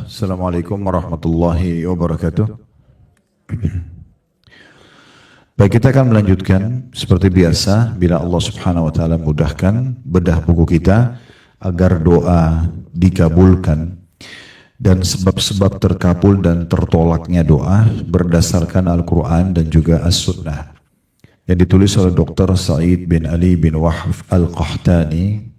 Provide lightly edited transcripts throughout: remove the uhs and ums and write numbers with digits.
Assalamualaikum warahmatullahi wabarakatuh. Baik, kita akan melanjutkan seperti biasa. Bila Allah subhanahu wa ta'ala mudahkan, bedah buku kita agar doa dikabulkan dan sebab-sebab terkabul dan tertolaknya doa berdasarkan Al-Quran dan juga As-Sunnah, yang ditulis oleh Dr. Said bin Ali bin Wahf Al-Qahtani.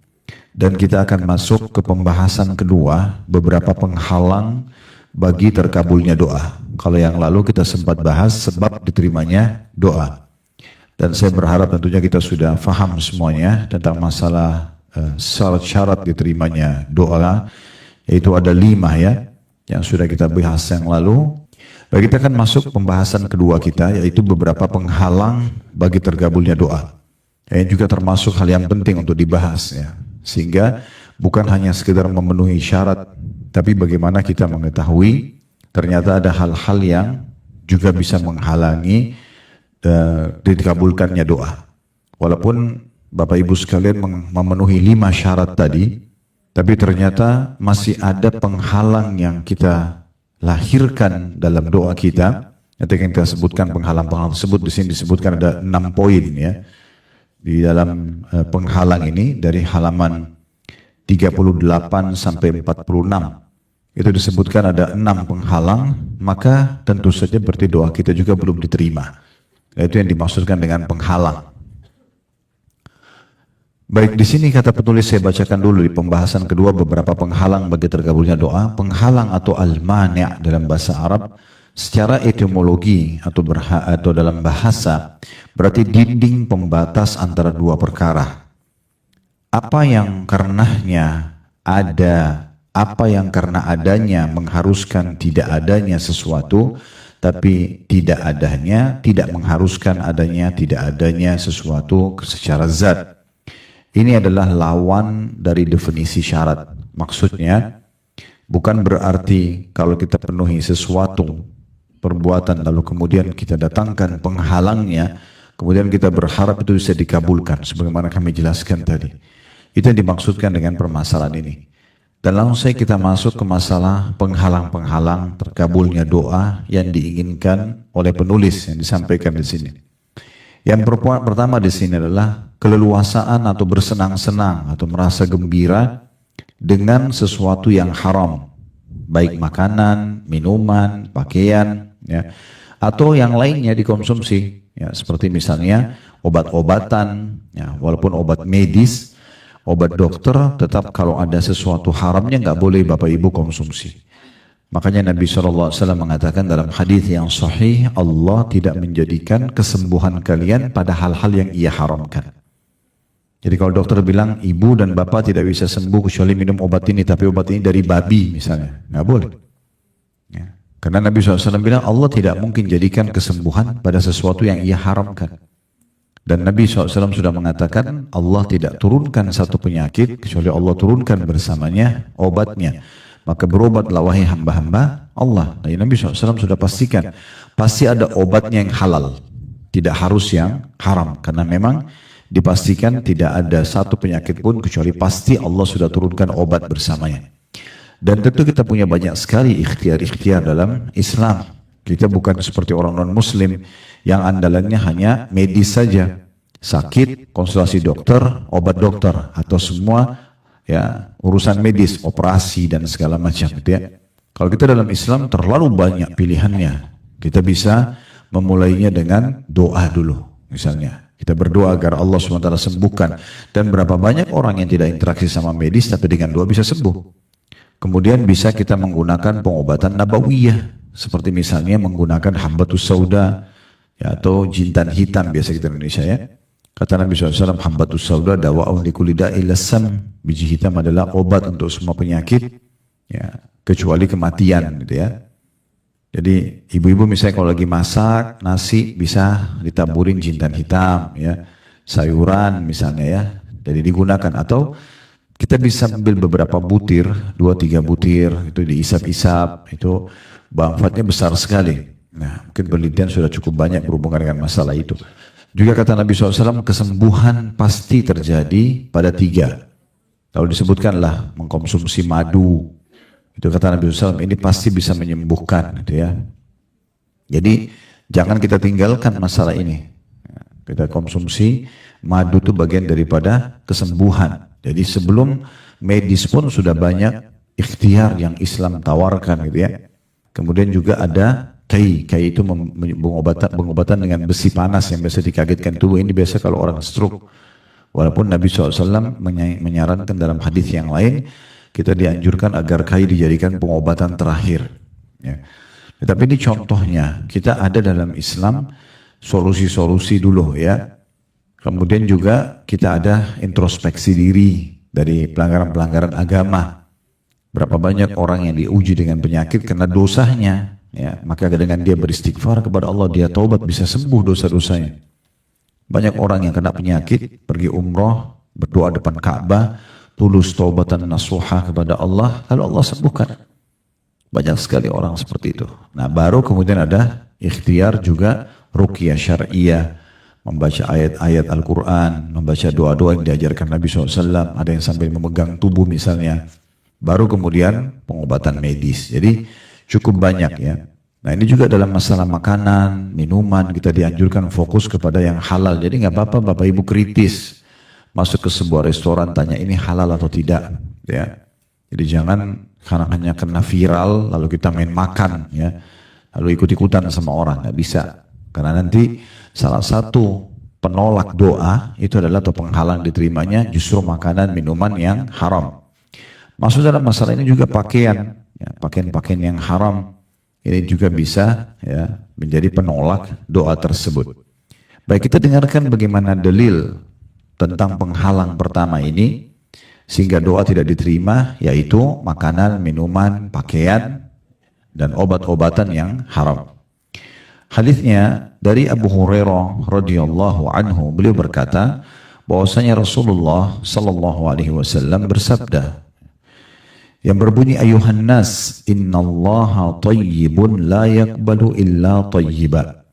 Dan kita akan masuk ke pembahasan kedua, beberapa penghalang bagi terkabulnya doa. Kalau yang lalu kita sempat bahas sebab diterimanya doa. Dan saya berharap tentunya kita sudah faham semuanya tentang masalah syarat-syarat diterimanya doa, yaitu ada 5 ya, yang sudah kita bahas yang lalu. Baik, kita akan masuk pembahasan kedua kita, yaitu beberapa penghalang bagi terkabulnya doa. Yang juga termasuk hal yang penting untuk dibahas ya. Sehingga bukan hanya sekedar memenuhi syarat, tapi bagaimana kita mengetahui ternyata ada hal-hal yang juga bisa menghalangi dikabulkannya doa. Walaupun Bapak Ibu sekalian memenuhi 5 syarat tadi, tapi ternyata masih ada penghalang yang kita lahirkan dalam doa kita. Nanti kita sebutkan penghalang-penghalang tersebut. Di sini disebutkan ada 6 poin ya. Di dalam penghalang ini dari halaman 38 sampai 46 itu disebutkan ada 6 penghalang, maka tentu saja berarti doa kita juga belum diterima. Itu yang dimaksudkan dengan penghalang. Baik, di sini kata penulis saya bacakan dulu di pembahasan kedua beberapa penghalang bagi terkabulnya doa. Penghalang atau al-mani' dalam bahasa Arab secara etimologi atau dalam bahasa berarti dinding pembatas antara dua perkara. Apa yang karenanya ada, apa yang karena adanya mengharuskan tidak adanya sesuatu, tapi tidak adanya tidak mengharuskan adanya tidak adanya sesuatu secara zat. Ini adalah lawan dari definisi syarat. Maksudnya bukan berarti kalau kita penuhi sesuatu perbuatan lalu kemudian kita datangkan penghalangnya, kemudian kita berharap itu bisa dikabulkan sebagaimana kami jelaskan tadi. Itu yang dimaksudkan dengan permasalahan ini. Dan langsung kita masuk ke masalah penghalang-penghalang terkabulnya doa yang diinginkan oleh penulis yang disampaikan di sini. Yang pertama di sini adalah keleluasaan atau bersenang-senang atau merasa gembira dengan sesuatu yang haram, baik makanan, minuman, pakaian, ya, atau yang lainnya dikonsumsi, ya, seperti misalnya obat-obatan, ya, walaupun obat medis, obat dokter, tetap kalau ada sesuatu haramnya nggak boleh Bapak Ibu konsumsi. Makanya Nabi SAW mengatakan dalam hadis yang sahih, Allah tidak menjadikan kesembuhan kalian pada hal-hal yang ia haramkan. Jadi kalau dokter bilang ibu dan bapak tidak bisa sembuh kecuali minum obat ini, tapi obat ini dari babi misalnya, nggak boleh. Ya. Karena Nabi SAW bilang Allah tidak mungkin jadikan kesembuhan pada sesuatu yang ia haramkan. Dan Nabi SAW sudah mengatakan Allah tidak turunkan satu penyakit kecuali Allah turunkan bersamanya obatnya. Maka berobatlah wahai hamba-hamba Allah. Dan Nabi SAW sudah pastikan pasti ada obatnya yang halal, tidak harus yang haram. Karena memang dipastikan tidak ada satu penyakit pun kecuali pasti Allah sudah turunkan obat bersamanya. Dan tentu kita punya banyak sekali ikhtiar-ikhtiar dalam Islam. Kita bukan seperti orang non-muslim yang andalannya hanya medis saja. Sakit, konsultasi dokter, obat dokter, atau semua ya urusan medis, operasi dan segala macam gitu ya. Kalau kita dalam Islam terlalu banyak pilihannya. Kita bisa memulainya dengan doa dulu misalnya. Kita berdoa agar Allah SWT sembuhkan. Dan berapa banyak orang yang tidak interaksi sama medis tapi dengan doa bisa sembuh. Kemudian bisa kita menggunakan pengobatan nabawiyah. Seperti misalnya menggunakan habbatus sauda ya, atau jintan hitam biasa kita di Indonesia ya. Kata Nabi SAW, habbatus sauda dawa'un likulli da'in lasam. Biji hitam adalah obat untuk semua penyakit ya, kecuali kematian gitu ya. Jadi ibu-ibu misalnya kalau lagi masak nasi bisa ditaburin jintan hitam ya, sayuran misalnya ya, jadi digunakan. Atau kita bisa ambil beberapa butir, 2-3 butir, itu diisap-isap, itu manfaatnya besar sekali. Nah mungkin penelitian sudah cukup banyak berhubungan dengan masalah itu. Juga kata Nabi SAW, kesembuhan pasti terjadi pada 3. Lalu disebutkanlah mengkonsumsi madu, Itu kata Nabi SAW, ini pasti bisa menyembuhkan gitu ya. Jadi jangan kita tinggalkan masalah ini. Kita konsumsi madu itu bagian daripada kesembuhan. Jadi sebelum medis pun sudah banyak ikhtiar yang Islam tawarkan gitu ya. Kemudian juga ada kai itu pengobatan dengan besi panas yang biasa dikagetkan tubuh. Ini biasa kalau orang stroke. Walaupun Nabi SAW menyarankan dalam hadis yang lain, kita dianjurkan agar kai dijadikan pengobatan terakhir. Ya. Tetapi ini contohnya, kita ada dalam Islam solusi-solusi dulu ya. Kemudian juga kita ada introspeksi diri dari pelanggaran-pelanggaran agama. Berapa banyak orang yang diuji dengan penyakit karena dosanya. Ya, maka dengan dia beristighfar kepada Allah, dia taubat bisa sembuh dosa-dosanya. Banyak orang yang kena penyakit, pergi umroh, berdoa depan Ka'bah, tulus taubatan nasuha kepada Allah, lalu Allah sembuhkan. Banyak sekali orang seperti itu. Nah baru kemudian ada ikhtiar juga ruqyah syar'iyah, membaca ayat-ayat Al-Quran, membaca doa-doa yang diajarkan Nabi SAW, ada yang sambil memegang tubuh misalnya. Baru kemudian pengobatan medis. Jadi cukup banyak ya. Nah ini juga dalam masalah makanan, minuman, kita dianjurkan fokus kepada yang halal. Jadi nggak apa-apa Bapak Ibu kritis masuk ke sebuah restoran tanya ini halal atau tidak ya. Jadi jangan karena hanya kena viral lalu kita main makan ya, lalu ikut-ikutan sama orang, nggak bisa. Karena nanti salah satu penolak doa itu adalah atau penghalang diterimanya justru makanan minuman yang haram. Masuk dalam masalah ini juga pakaian, ya, pakaian-pakaian yang haram ini juga bisa ya menjadi penolak doa tersebut. Baik, kita dengarkan bagaimana dalil tentang penghalang pertama ini sehingga doa tidak diterima, yaitu makanan, minuman, pakaian, dan obat-obatan yang haram. Hadisnya dari Abu Hurairah radhiyallahu anhu, beliau berkata bahwasanya Rasulullah sallallahu alaihi wasallam bersabda yang berbunyi, ayuhan nas innallaha tayyibun la yaqbalu illa tayyiba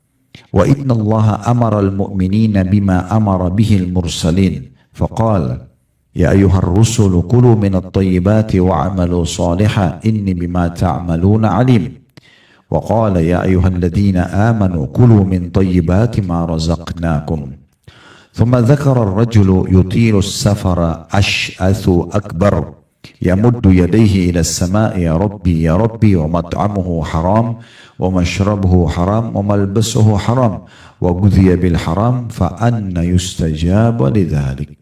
wa innallaha amara al-mu'minina bima amara bihi al-mursalin faqala ya ayyuhar rusulu kulu minat tayyibati wa'amalu saliha inni bima ta'amaluna alim. Wa qala ya ayyuhal ladhina amanu kulu min tayyibati ma razaqnakum. Thumma dhakara ar-rajulu yutilu as-safara ash'athu akbar yamuddu yadayhi ila as-sama'i ya rabbi wa mat'amuhu haram wa mashrabuhu haram wa malbasuhu haram wa gudhiya bil haram fa anna yustajabu lidhalik.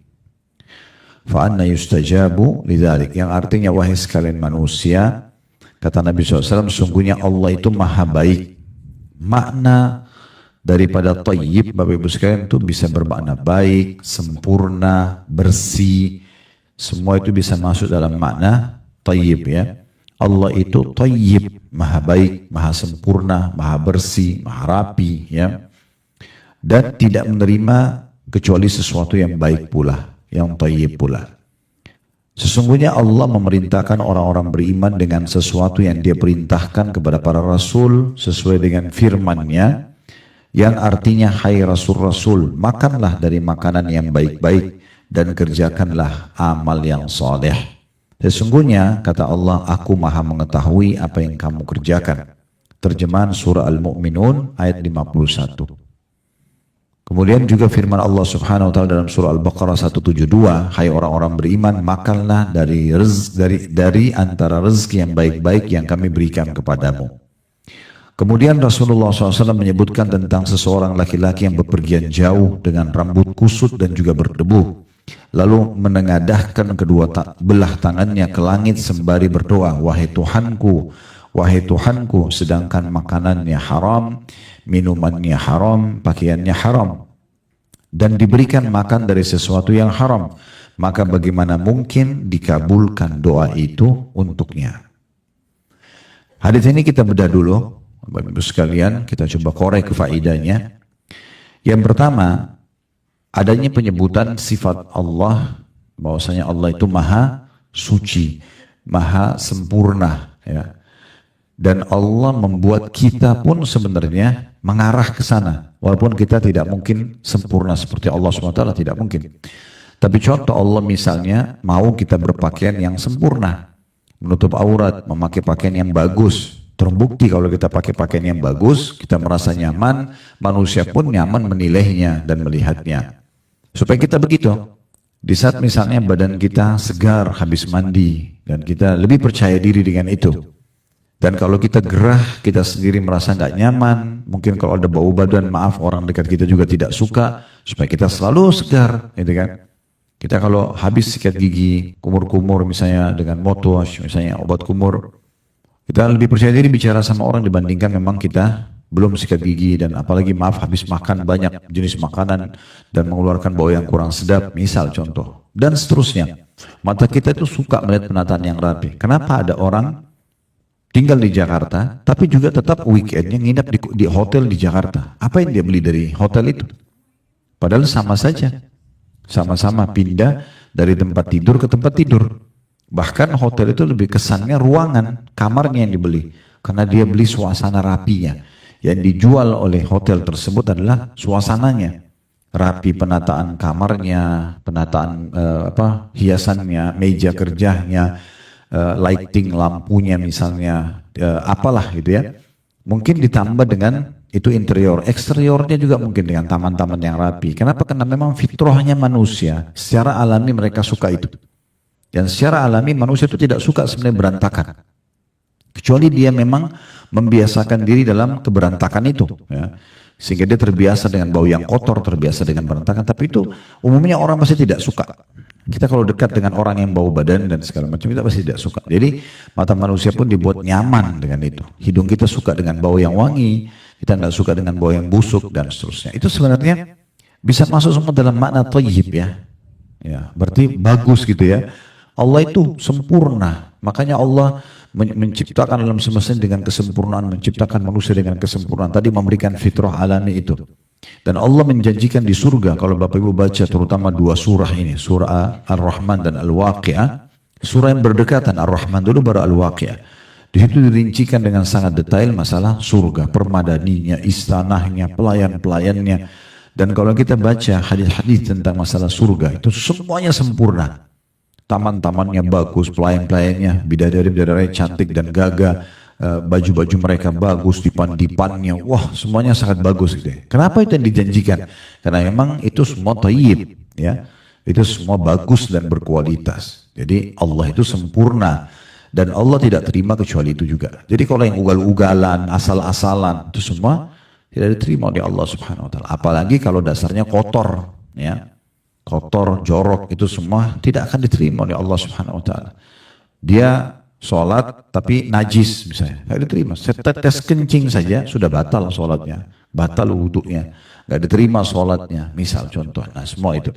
Fa'anna yustajabu lidzalik, yang artinya wahai sekalian manusia, kata Nabi SAW, sungguhnya Allah itu maha baik. Makna daripada tayyib Bapak Ibu sekalian itu bisa bermakna baik, sempurna, bersih, semua itu bisa masuk dalam makna tayyib ya. Allah itu tayyib, maha baik, maha sempurna, maha bersih, maha rapi ya, dan tidak menerima kecuali sesuatu yang baik pula, yang tayyib pula. Sesungguhnya Allah memerintahkan orang-orang beriman dengan sesuatu yang dia perintahkan kepada para rasul sesuai dengan firman-Nya yang artinya, hai rasul-rasul, makanlah dari makanan yang baik-baik dan kerjakanlah amal yang soleh. Sesungguhnya kata Allah, aku maha mengetahui apa yang kamu kerjakan. Terjemahan surah Al-Mu'minun ayat 51. Kemudian juga firman Allah Subhanahu wa taala dalam surah Al-Baqarah 172, hai orang-orang beriman, makanlah dari antara rezeki yang baik-baik yang kami berikan kepadamu. Kemudian Rasulullah SAW menyebutkan tentang seseorang laki-laki yang bepergian jauh dengan rambut kusut dan juga berdebu, lalu menengadahkan kedua belah tangannya ke langit sembari berdoa, wahai Tuhanku, sedangkan makanannya haram, minumannya haram, pakaiannya haram, dan diberikan makan dari sesuatu yang haram, maka bagaimana mungkin dikabulkan doa itu untuknya? Hadis ini kita bedah dulu, Bapak Ibu sekalian, kita coba korek faedahnya. Yang pertama, adanya penyebutan sifat Allah, bahwasanya Allah itu maha suci, maha sempurna ya. Dan Allah membuat kita pun sebenarnya mengarah ke sana. Walaupun kita tidak mungkin sempurna seperti Allah SWT, tidak mungkin. Tapi contoh Allah misalnya mau kita berpakaian yang sempurna. menutup aurat, memakai pakaian yang bagus. Terbukti kalau kita pakai pakaian yang bagus, kita merasa nyaman, manusia pun nyaman menilainya dan melihatnya. Supaya kita begitu. Di saat misalnya badan kita segar habis mandi, dan kita lebih percaya diri dengan itu. Dan kalau kita gerah, kita sendiri merasa nggak nyaman, mungkin kalau ada bau badan, maaf orang dekat kita juga tidak suka, supaya kita selalu segar, gitu kan. Kita kalau habis sikat gigi, kumur-kumur misalnya dengan mouthwash, misalnya obat kumur, kita lebih percaya diri bicara sama orang dibandingkan memang kita belum sikat gigi, dan apalagi maaf habis makan banyak jenis makanan dan mengeluarkan bau yang kurang sedap, misal contoh. Dan seterusnya. Mata kita itu suka melihat penataan yang rapi. Kenapa ada orang tinggal di Jakarta, tapi juga tetap weekendnya nginap di hotel di Jakarta? Apa yang dia beli dari hotel itu? Padahal sama saja. Sama-sama pindah dari tempat tidur ke tempat tidur. Bahkan hotel itu lebih kesannya ruangan, kamarnya yang dibeli. Karena dia beli suasana rapinya. Yang dijual oleh hotel tersebut adalah suasananya. Rapi penataan kamarnya, penataan hiasannya, meja kerjanya, lighting lampunya misalnya, apalah gitu ya. Mungkin ditambah dengan itu interior, eksteriornya juga mungkin dengan taman-taman yang rapi. Kenapa? Karena memang fitrahnya manusia, secara alami mereka suka itu. Dan secara alami manusia itu tidak suka sebenarnya berantakan. Kecuali dia memang membiasakan diri dalam keberantakan itu. Ya. Sehingga dia terbiasa dengan bau yang kotor, terbiasa dengan berantakan. Tapi itu umumnya orang pasti tidak suka. Kita kalau dekat dengan orang yang bau badan dan segala macam, kita pasti tidak suka. Jadi mata manusia pun dibuat nyaman dengan itu. Hidung kita suka dengan bau yang wangi, kita nggak suka dengan bau yang busuk dan seterusnya. Itu sebenarnya bisa masuk semua dalam makna thayyib ya. Ya, berarti bagus gitu ya. Allah itu sempurna. Makanya Allah menciptakan alam semesta dengan kesempurnaan, menciptakan manusia dengan kesempurnaan. Tadi memberikan fitrah alami itu. Dan Allah menjanjikan di surga, kalau Bapak Ibu baca terutama dua surah ini, surah Ar-Rahman dan Al-Waqi'ah, surah yang berdekatan, Ar-Rahman dulu baru Al-Waqi'ah. Di situ dirincikan dengan sangat detail masalah surga, permadaninya, istanahnya, pelayan-pelayannya. Dan kalau kita baca hadis-hadis tentang masalah surga, itu semuanya sempurna. Taman-tamannya bagus, pelayan-pelayannya, bidadari-bidadari cantik dan gagah, baju-baju mereka bagus, dipan-dipannya, wah semuanya sangat bagus gitu ya. Kenapa itu yang dijanjikan? Karena memang itu semua thayyib, ya, itu semua bagus dan berkualitas. Jadi Allah itu sempurna dan Allah tidak terima kecuali itu juga. Jadi kalau yang ugal-ugalan, asal-asalan itu semua tidak diterima oleh Allah Subhanahu Wa Taala. Apalagi kalau dasarnya kotor, ya. Kotor, jorok, itu semua tidak akan diterima oleh Allah Subhanahu Wa Taala. Dia sholat tapi najis misalnya, nggak diterima. Setetes kencing saja sudah batal sholatnya, batal wudhunya, nggak diterima sholatnya. Misal contoh, nah semua itu.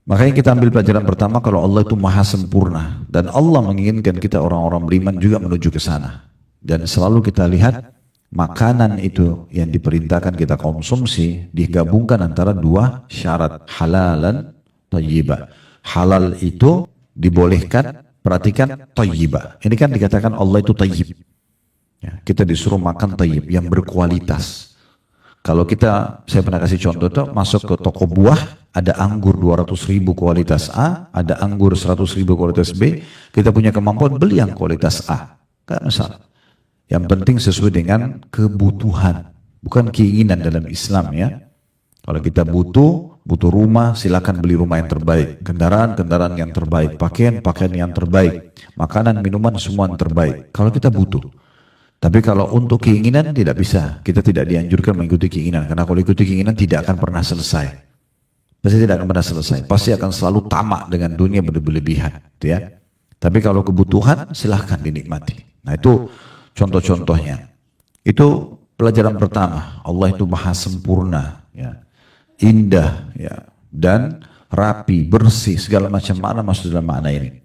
Makanya kita ambil pelajaran pertama kalau Allah itu maha sempurna dan Allah menginginkan kita orang-orang beriman juga menuju ke sana. Dan selalu kita lihat makanan itu yang diperintahkan kita konsumsi digabungkan antara dua syarat, halalan, thayyibah. Halal itu dibolehkan, perhatikan thayyibah. Ini kan dikatakan Allah itu thayyib. Ya, kita disuruh makan thayyib yang berkualitas. Kalau kita, saya pernah kasih contoh tuh, masuk ke toko buah, ada anggur 200.000 kualitas A, ada anggur 100.000 kualitas B, kita punya kemampuan beli yang kualitas A. Kan masalah. Yang penting sesuai dengan kebutuhan, bukan keinginan dalam Islam ya. Kalau kita butuh rumah, silakan beli rumah yang terbaik, kendaraan yang terbaik, pakaian yang terbaik, makanan, minuman semua yang terbaik. Kalau kita butuh. Tapi kalau untuk keinginan tidak bisa, kita tidak dianjurkan mengikuti keinginan, karena kalau ikuti keinginan tidak akan pernah selesai. Pasti tidak akan pernah selesai, pasti akan selalu tamak dengan dunia berlebihan, gitu ya. Tapi kalau kebutuhan silahkan dinikmati. Nah itu contoh-contohnya. Itu pelajaran pertama. Allah itu maha sempurna, ya, indah, ya, dan rapi, bersih, segala macam makna masuk dalam makna ini.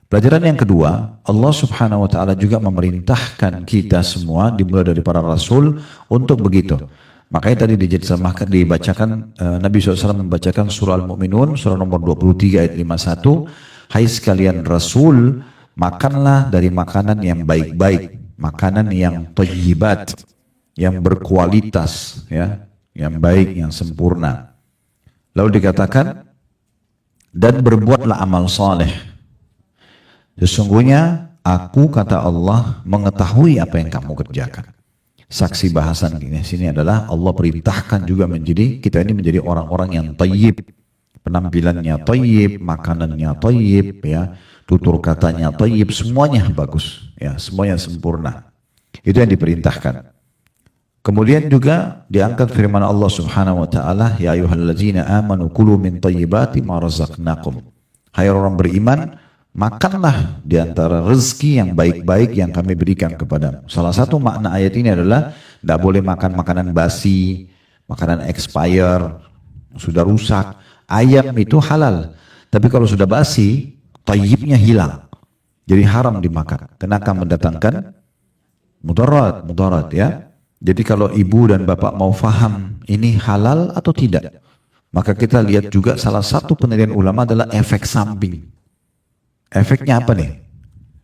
Pelajaran yang kedua, Allah Subhanahu Wa Taala juga memerintahkan kita semua dimulai dari para rasul untuk begitu. Makanya tadi dibacakan Nabi SAW membacakan surah Al-Mu'minun, surah nomor 23 ayat 51. Hai sekalian rasul, makanlah dari makanan yang baik-baik, makanan yang thayyibat, yang berkualitas, ya, yang baik, yang sempurna. Lalu dikatakan, dan berbuatlah amal saleh. Sesungguhnya aku, kata Allah, mengetahui apa yang kamu kerjakan. Saksi bahasan di sini adalah Allah perintahkan juga kita ini menjadi orang-orang yang tayyib, penampilannya tayyib, makanannya tayyib, ya, tutur katanya tayyib, semuanya bagus, ya, semuanya sempurna. Itu yang diperintahkan. Kemudian juga diangkat firman Allah Subhanahu wa taala, ya ayyuhalladzina amanu kulu min thayyibati ma razaqnakum. Hai orang beriman, makanlah di antara rezeki yang baik-baik yang kami berikan kepadamu. Salah satu makna ayat ini adalah tidak boleh makan makanan basi, makanan expire, sudah rusak. Ayam itu halal, tapi kalau sudah basi, thayyibnya hilang. Jadi haram dimakan, karena akan mendatangkan mudarat, ya. Jadi kalau ibu dan bapak mau faham ini halal atau tidak, maka kita lihat juga salah satu penelitian ulama adalah efek samping. Efeknya apa nih?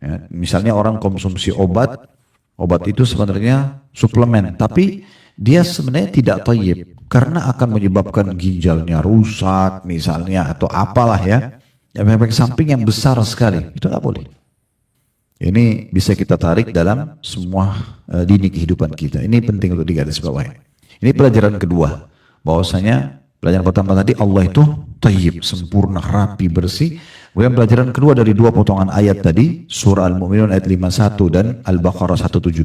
Ya, misalnya orang konsumsi obat itu sebenarnya suplemen, tapi dia sebenarnya tidak thayyib karena akan menyebabkan ginjalnya rusak misalnya atau apalah, ya. Efek samping yang besar sekali, itu nggak boleh. Ini bisa kita tarik dalam semua lini kehidupan kita. Ini penting untuk digarisbawahi. Ini pelajaran kedua, bahwasanya pelajaran pertama tadi Allah itu thayyib, sempurna, rapi, bersih. Kemudian pelajaran kedua dari dua potongan ayat tadi, surah Al-Mu'minun ayat 51 dan Al-Baqarah 172,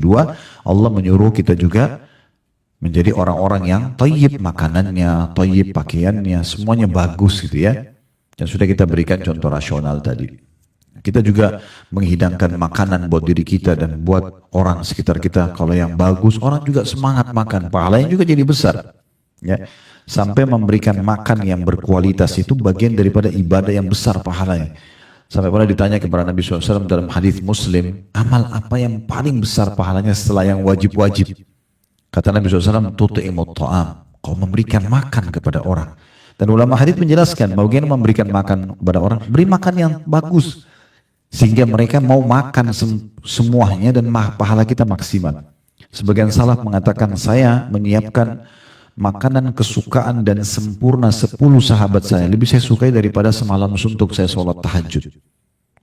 Allah menyuruh kita juga menjadi orang-orang yang thayyib makanannya, thayyib pakaiannya, semuanya bagus gitu, ya. Dan sudah kita berikan contoh rasional tadi. Kita juga menghidangkan makanan buat diri kita dan buat orang sekitar kita. Kalau yang bagus, orang juga semangat makan. Pahalanya juga jadi besar. Ya. Sampai memberikan makan yang berkualitas itu bagian daripada ibadah yang besar pahalanya. Sampai pernah ditanya kepada Nabi SAW dalam hadis Muslim, amal apa yang paling besar pahalanya setelah yang wajib-wajib? Kata Nabi SAW, tuti'imut ta'am. Kau memberikan makan kepada orang. Dan ulama hadis menjelaskan, bagaimana memberikan makan kepada orang? Beri makan yang bagus. Sehingga mereka mau makan semuanya dan pahala kita maksimal. Sebagian salaf mengatakan, saya menyiapkan makanan kesukaan dan sempurna 10 sahabat saya. Lebih saya sukai daripada semalam suntuk saya sholat tahajud.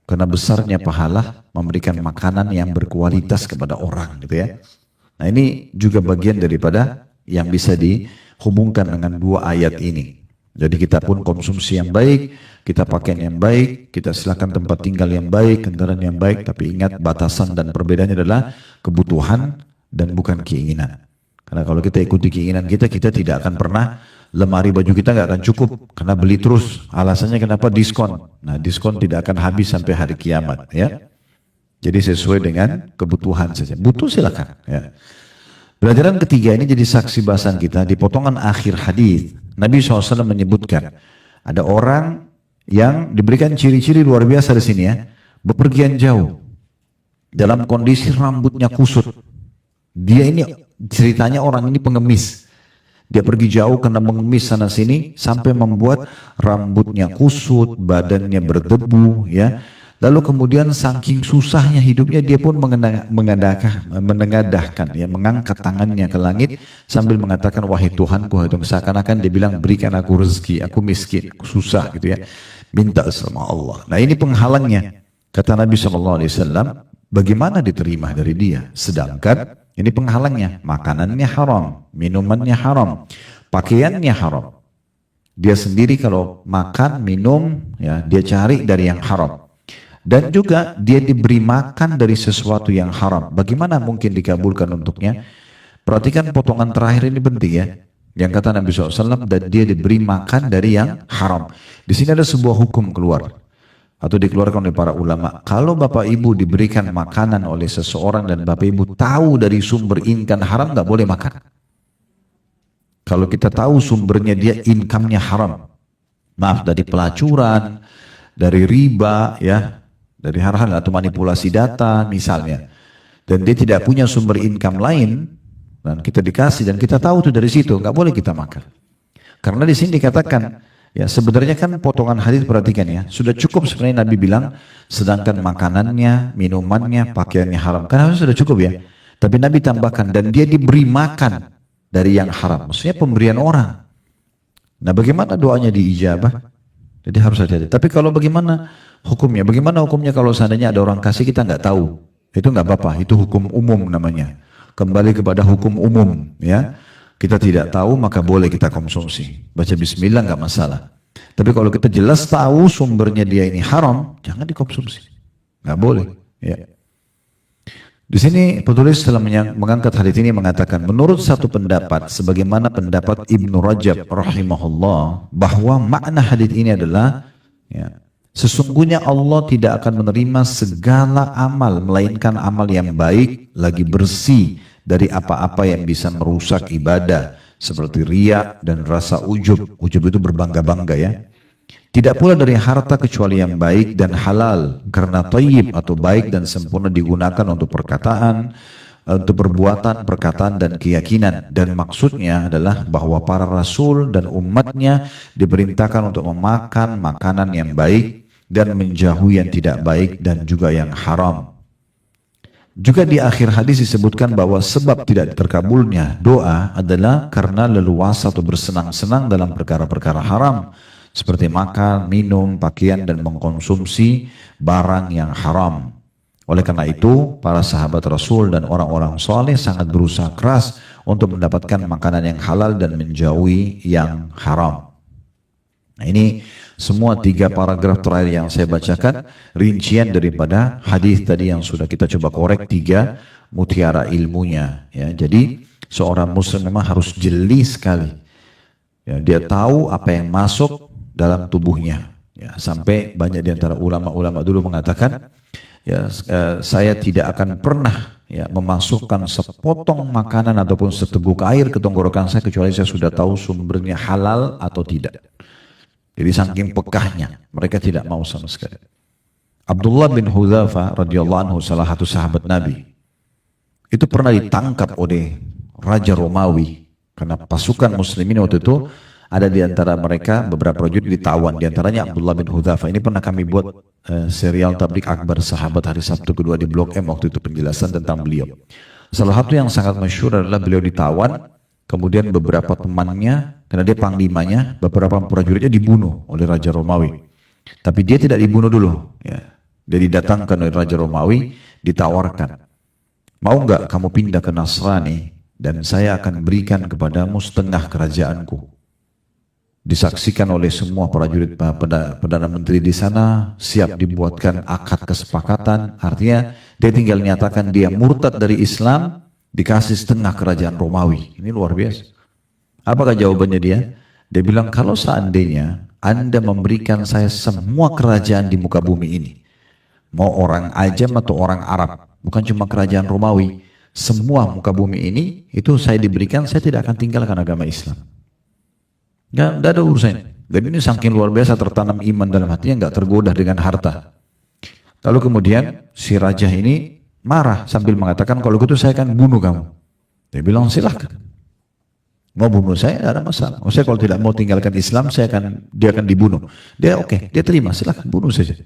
Karena besarnya pahala memberikan makanan yang berkualitas kepada orang, gitu, ya. Nah, ini juga bagian daripada yang bisa dihubungkan dengan dua ayat ini. Jadi kita pun konsumsi yang baik, kita pakaian yang baik, kita silakan tempat tinggal yang baik, kendaraan yang baik, tapi ingat batasan dan perbedaannya adalah kebutuhan dan bukan keinginan. Karena kalau kita ikuti keinginan kita tidak akan pernah, lemari baju kita nggak akan cukup, karena beli terus. Alasannya kenapa? Diskon. Nah, diskon tidak akan habis sampai hari kiamat, ya. Jadi sesuai dengan kebutuhan saja. Butuh silakan, ya. Pelajaran ketiga ini jadi saksi bahasan kita di potongan akhir hadis. Nabi SAW menyebutkan ada orang yang diberikan ciri-ciri luar biasa di sini, ya. Bepergian jauh dalam kondisi rambutnya kusut. Dia ini ceritanya orang ini pengemis. Dia pergi jauh karena mengemis sana sini sampai membuat rambutnya kusut, badannya berdebu, ya. Lalu kemudian saking susahnya hidupnya dia pun menengadahkan, ya, mengangkat tangannya ke langit sambil mengatakan, wahai Tuhanku, seakan-akan dia bilang, berikan aku rezeki, aku miskin, aku susah, gitu, ya. Minta sama Allah. Nah, ini penghalangnya. Kata Nabi SAW, bagaimana diterima dari dia? Sedangkan ini penghalangnya, makanannya haram, minumannya haram, pakaiannya haram. Dia sendiri kalau makan, minum, ya, dia cari dari yang haram. Dan juga dia diberi makan dari sesuatu yang haram. Bagaimana mungkin dikabulkan untuknya? Perhatikan potongan terakhir ini penting, ya. Yang kata Nabi SAW, dan dia diberi makan dari yang haram. Di sini ada sebuah hukum keluar. Atau dikeluarkan oleh para ulama. Kalau bapak ibu diberikan makanan oleh seseorang dan bapak ibu tahu dari sumber income haram, nggak boleh makan. Kalau kita tahu sumbernya dia income-nya haram. Maaf, dari pelacuran, dari riba, ya. Dari hal-hal atau manipulasi data misalnya, dan dia tidak punya sumber income lain, dan kita dikasih dan kita tahu itu dari situ, nggak boleh kita makan. Karena di sini dikatakan, ya, sebenarnya kan potongan hadis, perhatikan, ya, sudah cukup sebenarnya Nabi bilang, sedangkan makanannya, minumannya, pakaiannya haram, karena sudah cukup, ya. Tapi Nabi tambahkan, dan dia diberi makan dari yang haram, maksudnya pemberian orang. Nah, bagaimana doanya diijabah? Jadi harus hati-hati. Tapi kalau bagaimana hukumnya. Bagaimana hukumnya kalau seandainya ada orang kasih kita nggak tahu? Itu nggak apa-apa, itu hukum umum namanya. Kembali kepada hukum umum, ya. Kita tidak tahu maka boleh kita konsumsi. Baca bismillah nggak masalah. Tapi kalau kita jelas tahu sumbernya dia ini haram, jangan dikonsumsi. Nggak boleh. Ya. Di sini penulis setelah mengangkat hadits ini mengatakan, menurut satu pendapat, sebagaimana pendapat Ibnu Rajab rahimahullah, bahwa makna hadits ini adalah, ya, sesungguhnya Allah tidak akan menerima segala amal, melainkan amal yang baik, lagi bersih dari apa-apa yang bisa merusak ibadah, seperti riya dan rasa ujub. Ujub itu berbangga-bangga, ya. Tidak pula dari harta kecuali yang baik dan halal, karena thayyib atau baik dan sempurna digunakan untuk perkataan, untuk perbuatan, perkataan dan keyakinan. Dan maksudnya adalah bahwa para rasul dan umatnya diperintahkan untuk memakan makanan yang baik dan menjauhi yang tidak baik dan juga yang haram. Juga di akhir hadis disebutkan bahwa sebab tidak terkabulnya doa adalah karena leluasa atau bersenang-senang dalam perkara-perkara haram, seperti makan, minum, pakaian, dan mengkonsumsi barang yang haram. Oleh karena itu, para sahabat Rasul dan orang-orang soleh sangat berusaha keras untuk mendapatkan makanan yang halal dan menjauhi yang haram. Nah, ini semua 3 paragraf terakhir yang saya bacakan rincian daripada hadis tadi yang sudah kita coba korek 3 mutiara ilmunya. Ya, jadi seorang muslim memang harus jeli sekali. Ya, dia tahu apa yang masuk dalam tubuhnya. Ya, sampai banyak di antara ulama-ulama dulu mengatakan, ya, saya tidak akan pernah, ya, memasukkan sepotong makanan ataupun seteguk air ke tenggorokan saya kecuali saya sudah tahu sumbernya halal atau tidak. Jadi saking pekahnya, mereka tidak mau sama sekali. Abdullah bin Hudzaifah radhiyallahu anhu, salah satu sahabat Nabi, itu pernah ditangkap oleh Raja Romawi karena pasukan muslimin waktu itu ada di antara mereka beberapa prajurit ditawan, di antaranya Abdullah bin Hudzaifah. Ini pernah kami buat serial Tablik Akbar Sahabat hari Sabtu kedua di Blok M, waktu itu penjelasan tentang beliau. Salah satu yang sangat masyhur adalah beliau ditawan, kemudian beberapa temannya, karena dia panglimanya, beberapa prajuritnya dibunuh oleh Raja Romawi. Tapi dia tidak dibunuh dulu, ya. Dia didatangkan oleh Raja Romawi, ditawarkan, mau nggak kamu pindah ke Nasrani dan saya akan berikan kepadamu setengah kerajaanku. Disaksikan oleh semua prajurit, perdana menteri di sana, siap dibuatkan akad kesepakatan. Artinya dia tinggal menyatakan dia murtad dari Islam, dikasih setengah kerajaan Romawi. Ini luar biasa. Apakah jawabannya dia? Dia bilang, kalau seandainya Anda memberikan saya semua kerajaan di muka bumi ini, mau orang Ajam atau orang Arab, bukan cuma kerajaan Romawi, semua muka bumi ini, itu saya diberikan, saya tidak akan tinggalkan agama Islam. Nggak ada urusannya. Dan ini saking luar biasa tertanam iman dalam hatinya, nggak tergoda dengan harta. Lalu kemudian si raja ini marah sambil mengatakan, kalau gitu saya akan bunuh kamu. Dia bilang, silahkan. Mau bunuh saya, tidak ada masalah. Saya kalau tidak mau tinggalkan Islam, dia akan dibunuh. Dia oke, dia terima, silahkan bunuh saja.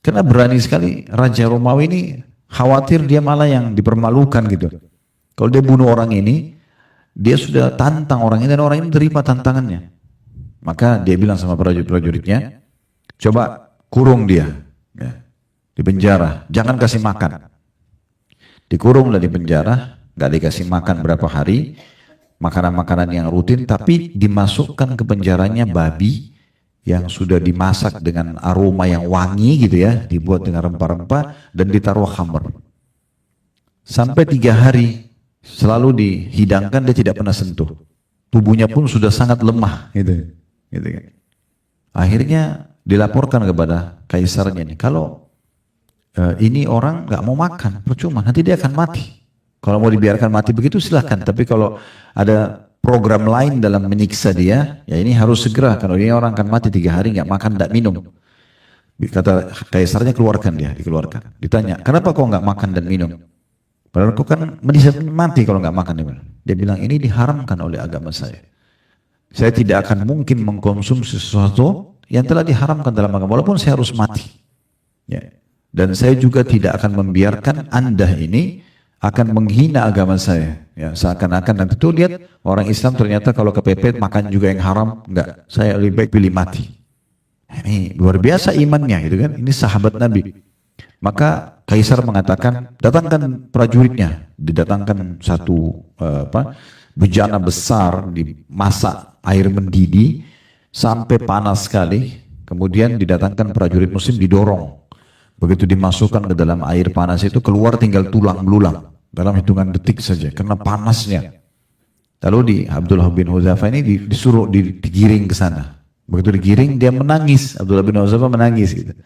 Karena berani sekali Raja Romawi ini, khawatir dia malah yang dipermalukan gitu. Kalau dia bunuh orang ini, dia sudah tantang orang ini dan orang ini terima tantangannya. Maka dia bilang sama prajuritnya, coba kurung dia, ya, di penjara, jangan kasih makan. Dikurung dan di penjara, nggak dikasih makan berapa hari, makanan-makanan yang rutin, tapi dimasukkan ke penjaranya babi yang sudah dimasak dengan aroma yang wangi gitu ya, dibuat dengan rempah-rempah dan ditaruh khamr. Sampai 3 hari selalu dihidangkan, dia tidak pernah sentuh. Tubuhnya pun sudah sangat lemah gitu kan. Akhirnya dilaporkan kepada kaisarnya nih, kalau ini orang nggak mau makan, percuma, nanti dia akan mati. Kalau mau dibiarkan mati begitu silahkan, tapi kalau ada program lain dalam menyiksa dia, ya ini harus segera, kalau ini orang akan mati 3 hari nggak makan, nggak minum. Kata kaisarnya, keluarkan dia, dikeluarkan. Ditanya, kenapa kau nggak makan dan minum? Padahal kau kan mati kalau nggak makan. Dia bilang, ini diharamkan oleh agama saya. Saya tidak akan mungkin mengkonsumsi sesuatu yang telah diharamkan dalam agama, walaupun saya harus mati. Ya. Dan saya juga tidak akan membiarkan Anda ini akan menghina agama saya. Ya, seakan-akan nanti tuh lihat orang Islam ternyata kalau kepepet makan juga yang haram. Enggak, saya lebih baik pilih mati. Ini luar biasa imannya gitu kan. Ini sahabat Nabi. Maka Kaisar mengatakan, datangkan prajuritnya. Didatangkan satu bejana besar, dimasak air mendidih sampai panas sekali. Kemudian didatangkan prajurit muslim, didorong. Begitu dimasukkan ke dalam air panas itu, keluar tinggal tulang belulang dalam hitungan detik saja karena panasnya. Lalu di Abdullah bin Hudzafah ini disuruh digiring ke sana. Begitu digiring, dia menangis. Abdullah bin Hudzafah menangis gitu.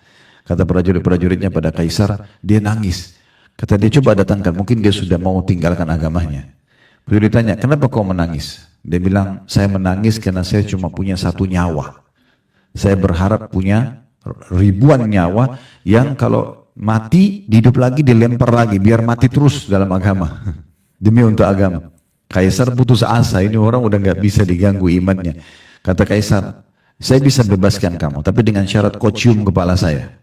Kata prajurit-prajuritnya pada Kaisar, dia nangis. Kata dia, coba datangkan, mungkin dia sudah mau tinggalkan agamanya. Begitu ditanya, kenapa kau menangis? Dia bilang, saya menangis karena saya cuma punya satu nyawa. Saya berharap punya ribuan nyawa yang kalau mati, hidup lagi, dilempar lagi, biar mati terus dalam agama. Demi untuk agama. Kaisar putus asa, ini orang udah nggak bisa diganggu imannya. Kata Kaisar, saya bisa bebaskan kamu, tapi dengan syarat kau cium kepala saya.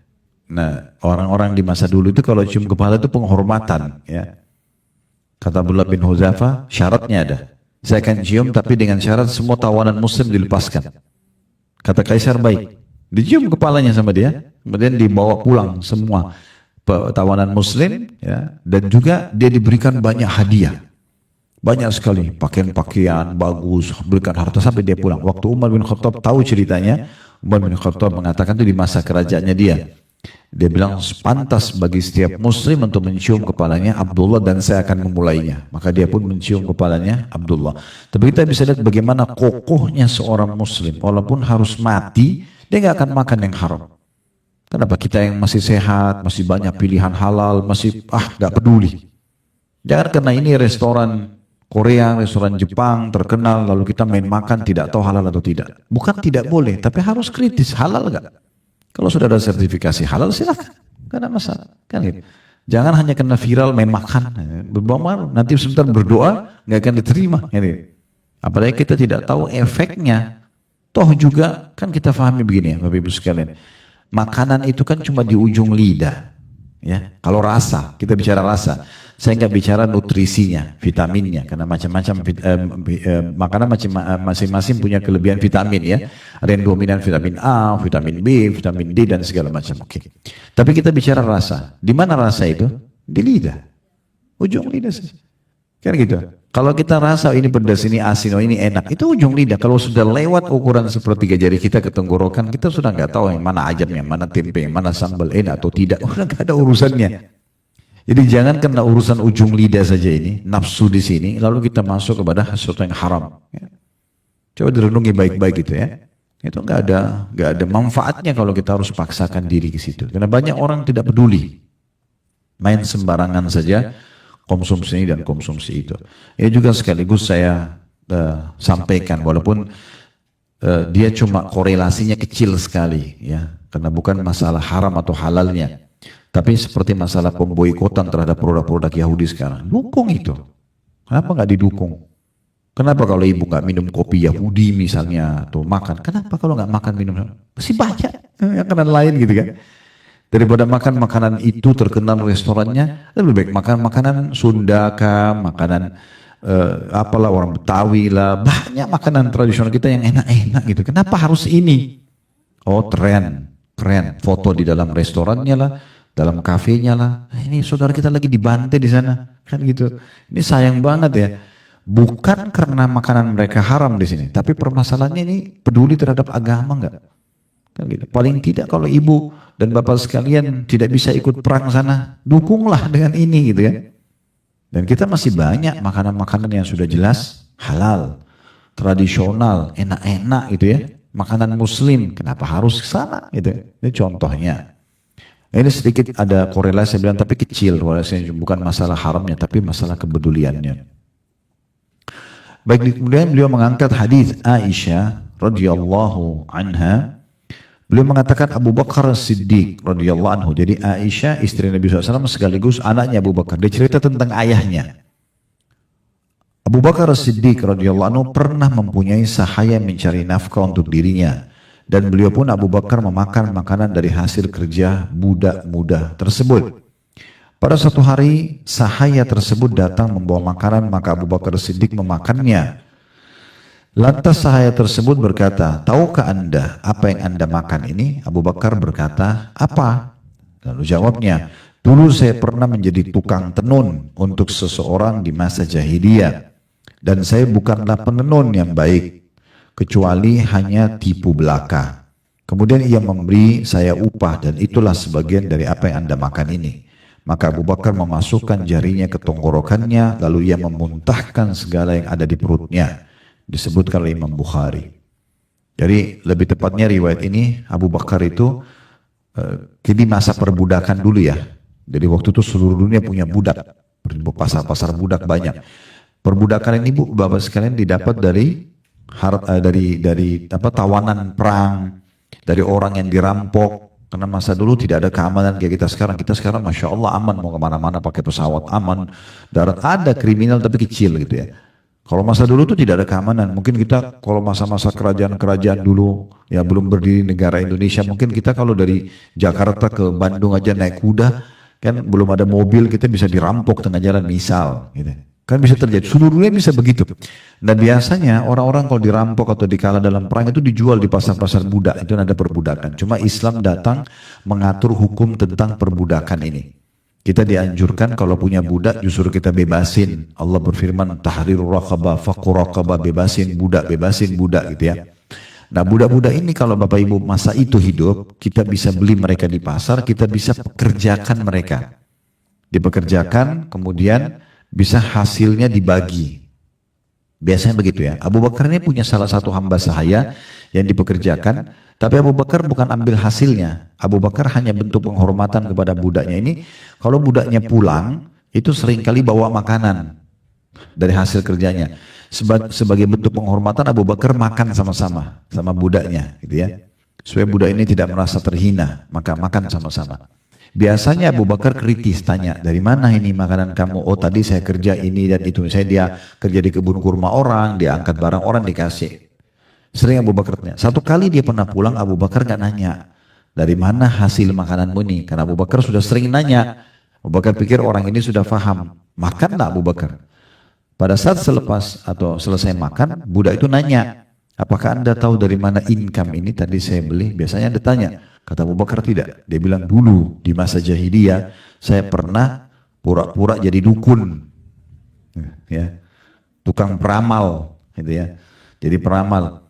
Nah, orang-orang di masa dulu itu kalau cium kepala itu penghormatan, ya. Kata Abdullah bin Hudzafah, syaratnya ada. Saya akan cium, tapi dengan syarat semua tawanan muslim dilepaskan. Kata Kaisar, baik. Dicium kepalanya sama dia, kemudian dibawa pulang semua tawanan muslim, ya, dan juga dia diberikan banyak hadiah. Banyak sekali, pakaian-pakaian bagus, berikan harta sampai dia pulang. Waktu Umar bin Khattab tahu ceritanya, Umar bin Khattab mengatakan itu di masa kerajaannya dia. Dia bilang pantas bagi setiap muslim untuk mencium kepalanya Abdullah dan saya akan memulainya. Maka dia pun mencium kepalanya Abdullah. Tapi kita bisa lihat bagaimana kokohnya seorang muslim. Walaupun harus mati, dia nggak akan makan yang haram. Kenapa? Kita yang masih sehat, masih banyak pilihan halal, masih nggak peduli. Jangan karena ini restoran Korea, restoran Jepang terkenal, lalu kita main makan tidak tahu halal atau tidak. Bukan tidak boleh, tapi harus kritis, halal gak? Kalau sudah ada sertifikasi halal silakan, gak ada masalah. Kan gitu. Jangan hanya karena viral main makan, berbuat nanti sebentar berdoa nggak akan diterima. Gitu. Apalagi kita tidak tahu efeknya. Toh juga kan kita pahami begini ya, Bapak Ibu sekalian. Makanan itu kan cuma di ujung lidah. Ya, kalau rasa, kita bicara rasa. Saya nggak bicara nutrisinya, vitaminnya, karena macam-macam makanan masing-masing punya kelebihan vitamin ya. Ada yang dominan vitamin A, vitamin B, vitamin D dan segala macam. Oke. Tapi kita bicara rasa. Di mana rasa itu? Di lidah, ujung lidah saja. Kan gitu. Kalau kita rasa ini pedas, ini asin, ini enak, itu ujung lidah. Kalau sudah lewat ukuran sepertiga jari kita ke tenggorokan, kita sudah nggak tahu yang mana ajam, yang mana tempe, yang mana sambal enak atau tidak. Udah nggak ada urusannya. Jadi jangan kena urusan ujung lidah saja ini, nafsu di sini, lalu kita masuk kepada sesuatu yang haram. Ya. Coba direnungi baik-baik gitu ya. Itu nggak ada manfaatnya kalau kita harus paksakan diri ke situ. Karena banyak orang tidak peduli, main sembarangan saja, konsumsi ini dan konsumsi itu. Ini juga sekaligus saya sampaikan, walaupun dia cuma korelasinya kecil sekali, ya, karena bukan masalah haram atau halalnya. Tapi seperti masalah pemboikotan terhadap produk-produk Yahudi sekarang. Dukung itu. Kenapa nggak didukung? Kenapa kalau ibu nggak minum kopi Yahudi misalnya, atau makan? Kenapa kalau nggak makan minum? Masih banyak makanan lain gitu kan. Daripada makan makanan itu terkenal restorannya, lebih baik makan makanan Sunda kah, makanan apalah orang Betawi lah. Banyak makanan tradisional kita yang enak-enak gitu. Kenapa harus ini? Oh tren. Foto di dalam restorannya lah, dalam kafenya lah. Ini saudara kita lagi dibantai di sana, kan gitu. Ini sayang banget ya. Bukan karena makanan mereka haram di sini, tapi permasalahannya ini peduli terhadap agama enggak? Kan gitu. Paling tidak kalau ibu dan bapak sekalian tidak bisa ikut perang sana, dukunglah dengan ini gitu ya. Dan kita masih banyak makanan-makanan yang sudah jelas halal, tradisional, enak-enak gitu ya. Makanan muslim, kenapa harus ke sana gitu. Ini contohnya. Ini sedikit ada korelasi saya bilang, tapi kecil korelasinya, bukan masalah haramnya tapi masalah kepeduliannya. Baik, kemudian beliau mengangkat hadis Aisyah radhiyallahu anha. Beliau mengatakan Abu Bakar Siddiq radhiyallahu anhu. Jadi Aisyah istri Nabi SAW sekaligus anaknya Abu Bakar. Dia cerita tentang ayahnya. Abu Bakar Siddiq radhiyallahu anhu pernah mempunyai sahaya mencari nafkah untuk dirinya, dan beliau pun Abu Bakar memakan makanan dari hasil kerja budak muda tersebut. Pada suatu hari sahaya tersebut datang membawa makanan, maka Abu Bakar Siddiq memakannya. Lantas sahaya tersebut berkata, tahukah anda apa yang anda makan ini? Abu Bakar berkata, apa? Lalu jawabnya, dulu saya pernah menjadi tukang tenun untuk seseorang di masa jahiliyah. Dan saya bukanlah penenun yang baik, kecuali hanya tipu belaka. Kemudian ia memberi saya upah dan itulah sebagian dari apa yang anda makan ini. Maka Abu Bakar memasukkan jarinya ke tenggorokannya, lalu ia memuntahkan segala yang ada di perutnya. Disebutkan oleh Imam Bukhari. Jadi lebih tepatnya riwayat ini Abu Bakar itu kini masa perbudakan dulu ya. Jadi waktu itu seluruh dunia punya budak, pasar-pasar budak banyak. Perbudakan ini Bu, Bapak sekalian didapat dari tawanan perang, dari orang yang dirampok. Karena masa dulu tidak ada keamanan kayak kita sekarang. Kita sekarang Masya Allah aman, mau kemana-mana pakai pesawat aman. Darat ada kriminal tapi kecil gitu ya. Kalau masa dulu tuh tidak ada keamanan. Mungkin kita kalau masa-masa kerajaan-kerajaan dulu ya belum berdiri negara Indonesia, mungkin kita kalau dari Jakarta ke Bandung aja naik kuda kan belum ada mobil, kita bisa dirampok tengah jalan misal gitu. Kan bisa terjadi, seluruhnya bisa begitu. Dan biasanya orang-orang kalau dirampok atau dikalah dalam perang itu dijual di pasar-pasar budak, itu ada perbudakan. Cuma Islam datang mengatur hukum tentang perbudakan ini. Kita dianjurkan kalau punya budak justru kita bebasin. Allah berfirman tahrir raqabah, faqur raqabah, bebasin budak gitu ya. Nah budak-budak ini kalau Bapak Ibu masa itu hidup, kita bisa beli mereka di pasar, kita bisa pekerjakan mereka. Dipekerjakan kemudian bisa hasilnya dibagi. Biasanya begitu ya. Abu Bakar ini punya salah satu hamba sahaya yang dipekerjakan, tapi Abu Bakar bukan ambil hasilnya. Abu Bakar hanya bentuk penghormatan kepada budaknya ini. Kalau budaknya pulang, itu seringkali bawa makanan dari hasil kerjanya. Sebagai bentuk penghormatan Abu Bakar makan sama-sama sama budaknya, gitu ya. Supaya budak ini tidak merasa terhina, maka makan sama-sama. Biasanya Abu Bakar kritis tanya, dari mana ini makanan kamu? Oh tadi saya kerja ini dan itu. Saya dia kerja di kebun kurma orang, dia angkat barang orang dikasih. Sering Abu Bakar tanya. Satu kali dia pernah pulang, Abu Bakar nggak nanya, dari mana hasil makananmu ini? Karena Abu Bakar sudah sering nanya. Abu Bakar pikir orang ini sudah faham. Makanlah Abu Bakar. Pada saat selepas atau selesai makan, budak itu nanya, apakah anda tahu dari mana income ini tadi saya beli? Biasanya anda tanya. Kata Abu Bakar tidak. Dia bilang dulu di masa jahiliyah saya pernah pura-pura jadi dukun, ya, tukang peramal, gitu ya. Jadi peramal.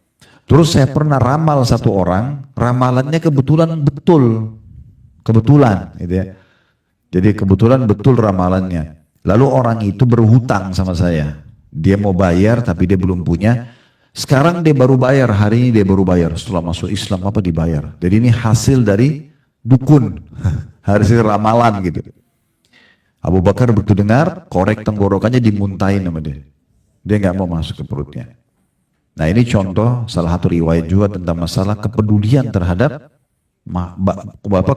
Terus saya pernah ramal satu orang, ramalannya kebetulan betul, gitu ya. Jadi kebetulan betul ramalannya. Lalu orang itu berhutang sama saya. Dia mau bayar tapi dia belum punya. Sekarang dia baru bayar, hari ini dia baru bayar. Setelah masuk Islam apa dibayar. Jadi ini hasil dari dukun, hasil ramalan gitu. Abu Bakar begitu dengar, korek tenggorokannya dimuntahin sama dia. Dia nggak mau masuk ke perutnya. Nah ini contoh salah satu riwayat juga tentang masalah kepedulian terhadap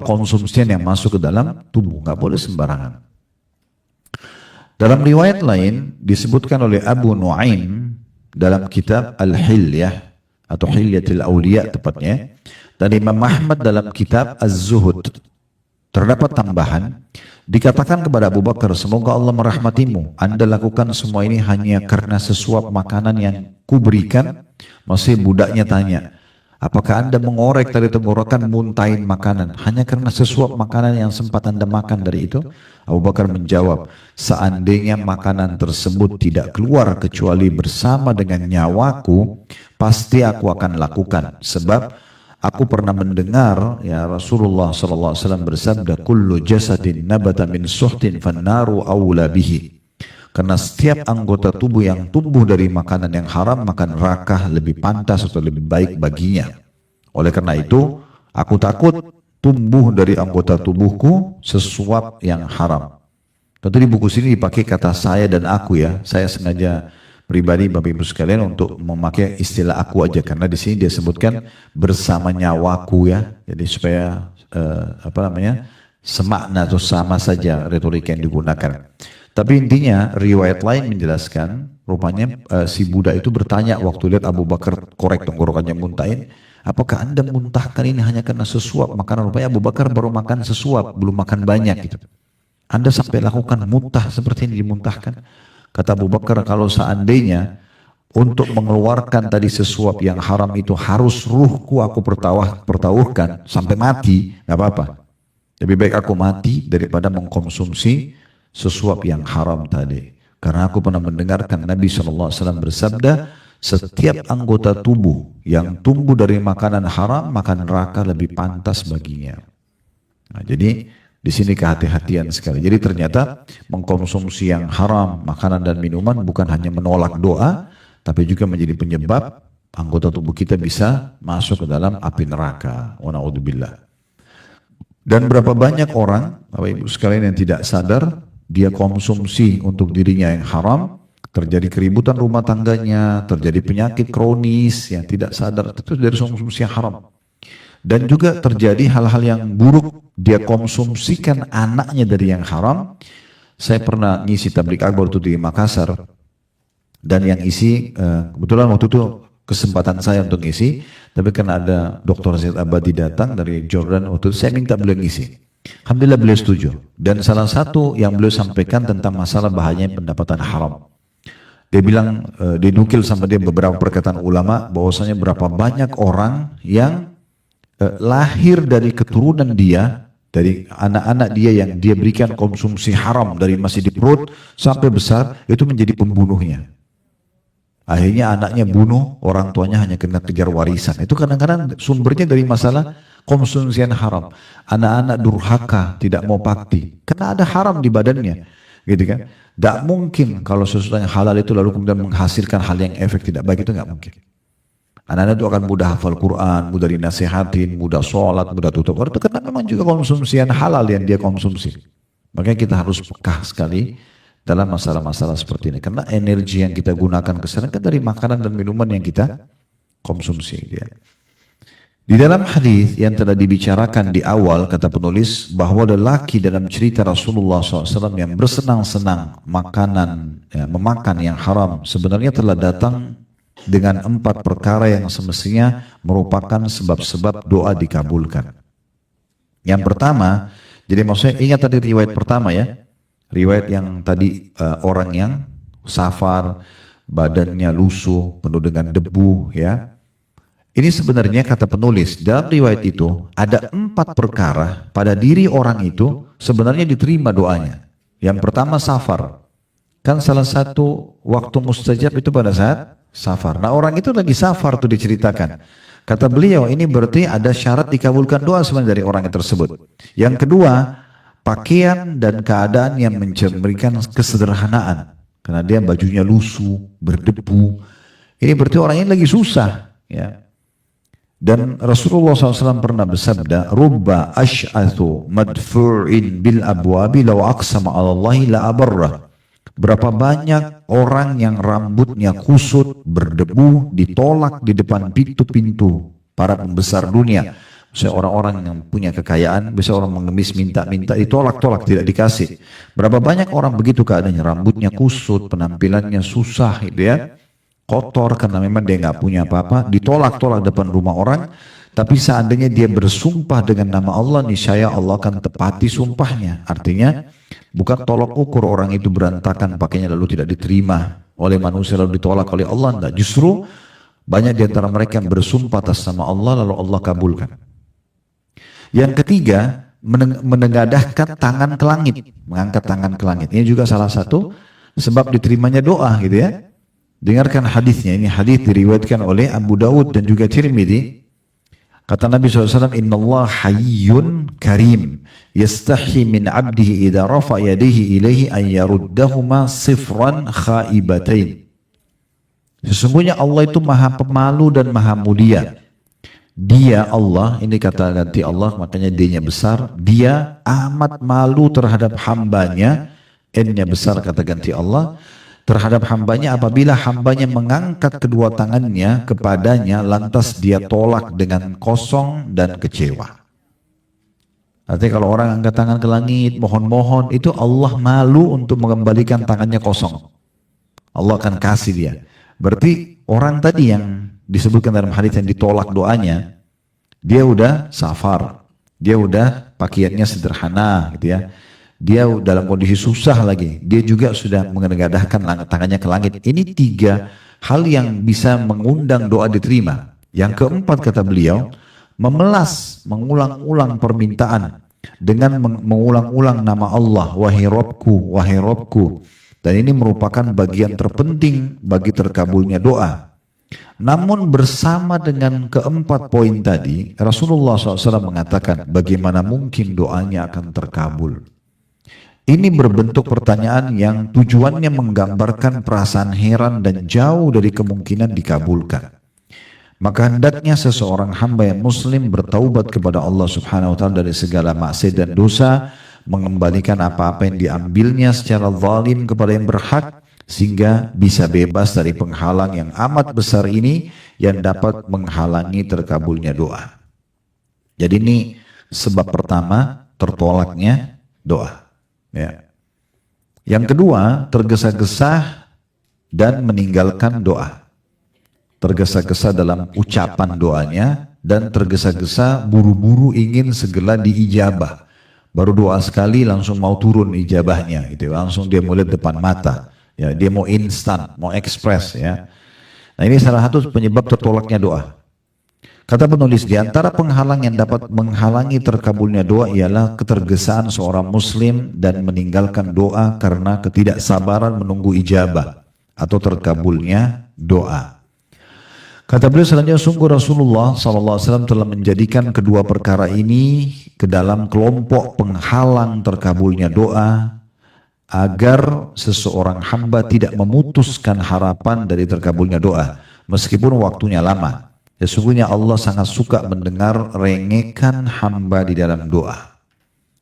konsumsian yang masuk ke dalam tubuh. Nggak boleh sembarangan. Dalam riwayat lain disebutkan oleh Abu Nuaim dalam kitab Al-Hilyah atau Hilyatul Awliya tepatnya, dan Imam Ahmad dalam kitab Az-Zuhud terdapat tambahan, dikatakan kepada Abu Bakar, semoga Allah merahmatimu, anda lakukan semua ini hanya karena sesuap makanan yang kuberikan. Masih budaknya tanya, apakah anda mengorek dari tenggorokan muntahin makanan hanya karena sesuap makanan yang sempat anda makan dari itu? Abu Bakar menjawab, seandainya makanan tersebut tidak keluar kecuali bersama dengan nyawaku, pasti aku akan lakukan. Sebab aku pernah mendengar ya Rasulullah SAW bersabda, kullu jasadin nabata min suhtin fannaru awla bihi. Karena setiap anggota tubuh yang tumbuh dari makanan yang haram, maka neraka lebih pantas atau lebih baik baginya. Oleh karena itu, aku takut tumbuh dari anggota tubuhku sesuap yang haram. Tentu di buku sini dipakai kata saya dan aku ya. Saya sengaja pribadi Bapak Ibu sekalian untuk memakai istilah aku aja, karena di sini dia sebutkan bersama nyawaku ya. Jadi supaya semakna atau sama saja retorika yang digunakan. Tapi intinya riwayat lain menjelaskan rupanya si budak itu bertanya waktu lihat Abu Bakar korek tenggorokannya muntahin, apakah anda muntahkan ini hanya karena sesuap makanan? Rupanya Abu Bakar baru makan sesuap, belum makan banyak gitu. Anda sampai lakukan muntah seperti ini dimuntahkan? Kata Abu Bakar, kalau seandainya untuk mengeluarkan tadi sesuap yang haram itu harus ruhku aku pertaruhkan sampai mati, nggak apa-apa. Lebih baik aku mati daripada mengkonsumsi sesuap yang haram tadi. Karena aku pernah mendengarkan Nabi SAW bersabda, setiap anggota tubuh yang tumbuh dari makanan haram, maka neraka lebih pantas baginya. Nah, jadi di sini kehati-hatian sekali. Jadi ternyata mengkonsumsi yang haram, makanan dan minuman bukan hanya menolak doa, tapi juga menjadi penyebab anggota tubuh kita bisa masuk ke dalam api neraka. Wa na'udzubillah. Dan berapa banyak orang, Bapak Ibu sekalian, yang tidak sadar, dia konsumsi untuk dirinya yang haram, terjadi keributan rumah tangganya, terjadi penyakit kronis yang tidak sadar, itu dari konsumsi yang haram. Dan juga terjadi hal-hal yang buruk, dia konsumsikan anaknya dari yang haram. Saya pernah ngisi tablik akbar itu di Makassar, dan yang isi, kebetulan waktu itu kesempatan saya untuk ngisi, tapi karena ada Dr. Zaid Abadi datang dari Jordan, waktu itu saya minta beliau ngisi. Alhamdulillah beliau setuju. Dan salah satu yang beliau sampaikan tentang masalah bahayanya pendapatan haram. Dia bilang, dinukil sama dia beberapa perkataan ulama, bahwasanya berapa banyak orang yang lahir dari keturunan dia, dari anak-anak dia yang dia berikan konsumsi haram dari masih di perut sampai besar, itu menjadi pembunuhnya. Akhirnya anaknya bunuh, orang tuanya hanya kena kejar warisan. Itu kadang-kadang sumbernya dari masalah konsumsian haram. Anak-anak durhaka, tidak mau bakti, karena ada haram di badannya, gitu kan? Tidak mungkin kalau sesuatu yang halal itu lalu kemudian menghasilkan hal yang efek tidak baik, itu nggak mungkin. Anak-anak itu akan mudah hafal Quran, mudah dinasihatin, mudah sholat, mudah tutup aurat, itu karena memang juga konsumsian halal yang dia konsumsi. Makanya kita harus peka sekali dalam masalah-masalah seperti ini, karena energi yang kita gunakan kesana kan dari makanan dan minuman yang kita konsumsi. Ya. Di dalam hadis yang telah dibicarakan di awal, kata penulis bahwa lelaki dalam cerita Rasulullah SAW yang bersenang-senang memakan yang haram sebenarnya telah datang dengan 4 perkara yang semestinya merupakan sebab-sebab doa dikabulkan. Yang pertama, jadi maksudnya ingat tadi riwayat pertama ya, riwayat yang tadi orang yang safar, badannya lusuh, penuh dengan debu ya. Ini sebenarnya kata penulis, dalam riwayat itu ada 4 perkara pada diri orang itu sebenarnya diterima doanya. Yang pertama safar. Kan salah satu waktu mustajab itu pada saat safar. Nah orang itu lagi safar tuh diceritakan. Kata beliau ini berarti ada syarat dikabulkan doa sebenarnya dari orang tersebut. Yang kedua, pakaian dan keadaan yang memberikan kesederhanaan. Karena dia bajunya lusuh, berdebu. Ini berarti orang ini lagi susah. Ya. Dan Rasulullah SAW pernah bersabda, Rubba ash'athu madfu'in bil abwabi law aqsama alallahi la abarrah. Berapa banyak orang yang rambutnya kusut, berdebu, ditolak di depan pintu-pintu para pembesar dunia. Misalnya orang-orang yang punya kekayaan, bisa orang mengemis minta-minta, ditolak-tolak, tidak dikasih. Berapa banyak orang begitu keadaannya, rambutnya kusut, penampilannya susah gitu ya. Kotor karena memang dia nggak punya apa-apa, ditolak-tolak depan rumah orang. Tapi seandainya dia bersumpah dengan nama Allah, niscaya Allah akan tepati sumpahnya. Artinya bukan tolak ukur orang itu berantakan pakainya lalu tidak diterima oleh manusia lalu ditolak oleh Allah. Enggak, justru banyak di antara mereka yang bersumpah atas nama Allah lalu Allah kabulkan. Yang ketiga, menengadahkan tangan ke langit, mengangkat tangan ke langit. Ini juga salah satu sebab diterimanya doa gitu ya. Dengarkan hadisnya, ini hadis diriwayatkan oleh Abu Dawud dan juga Tirmidzi. Kata Nabi SAW, Inna Allah hayyun karim, yastahi min abdihi idha rafa yadihi ilaihi an yaruddahuma sifran khaibatain. Sesungguhnya Allah itu maha pemalu dan maha mulia. Dia Allah, ini kata ganti Allah, makanya D-nya besar. Dia amat malu terhadap hambanya, N-nya besar kata ganti Allah, terhadap hambanya apabila hambanya mengangkat kedua tangannya kepadanya lantas dia tolak dengan kosong dan kecewa. Artinya kalau orang angkat tangan ke langit mohon-mohon, itu Allah malu untuk mengembalikan tangannya kosong. Allah akan kasih dia. Berarti orang tadi yang disebutkan dalam hadis yang ditolak doanya, dia udah safar, dia udah pakaiannya sederhana gitu ya. dia dalam kondisi susah lagi, dia juga sudah menengadahkan tangannya ke langit. Ini tiga hal yang bisa mengundang doa diterima. Yang keempat kata beliau, memelas, mengulang-ulang permintaan dengan mengulang-ulang nama Allah, wahai Rabbku, wahai Rabbku. Dan ini merupakan bagian terpenting bagi terkabulnya doa. Namun bersama dengan keempat poin tadi, Rasulullah SAW mengatakan bagaimana mungkin doanya akan terkabul. Ini berbentuk pertanyaan yang tujuannya menggambarkan perasaan heran dan jauh dari kemungkinan dikabulkan. Maka hendaknya seseorang hamba yang muslim bertaubat kepada Allah Subhanahu wa taala dari segala maksiat dan dosa, mengembalikan apa-apa yang diambilnya secara zalim kepada yang berhak, sehingga bisa bebas dari penghalang yang amat besar ini yang dapat menghalangi terkabulnya doa. Jadi ini sebab pertama tertolaknya doa. Ya. Yang kedua, tergesa-gesa dan meninggalkan doa. Tergesa-gesa dalam ucapan doanya dan tergesa-gesa buru-buru ingin segera diijabah. Baru doa sekali langsung mau turun ijabahnya, gitu. Langsung dia mulai depan mata. Ya, dia mau instan, mau ekspres, ya. Nah, ini salah satu penyebab tertolaknya doa. Kata penulis, di antara penghalang yang dapat menghalangi terkabulnya doa ialah ketergesaan seorang muslim dan meninggalkan doa karena ketidaksabaran menunggu ijabah atau terkabulnya doa. Kata beliau selanjutnya, sungguh Rasulullah SAW telah menjadikan kedua perkara ini ke dalam kelompok penghalang terkabulnya doa, agar seseorang hamba tidak memutuskan harapan dari terkabulnya doa meskipun waktunya lama. Sesungguhnya Allah sangat suka mendengar rengekan hamba di dalam doa.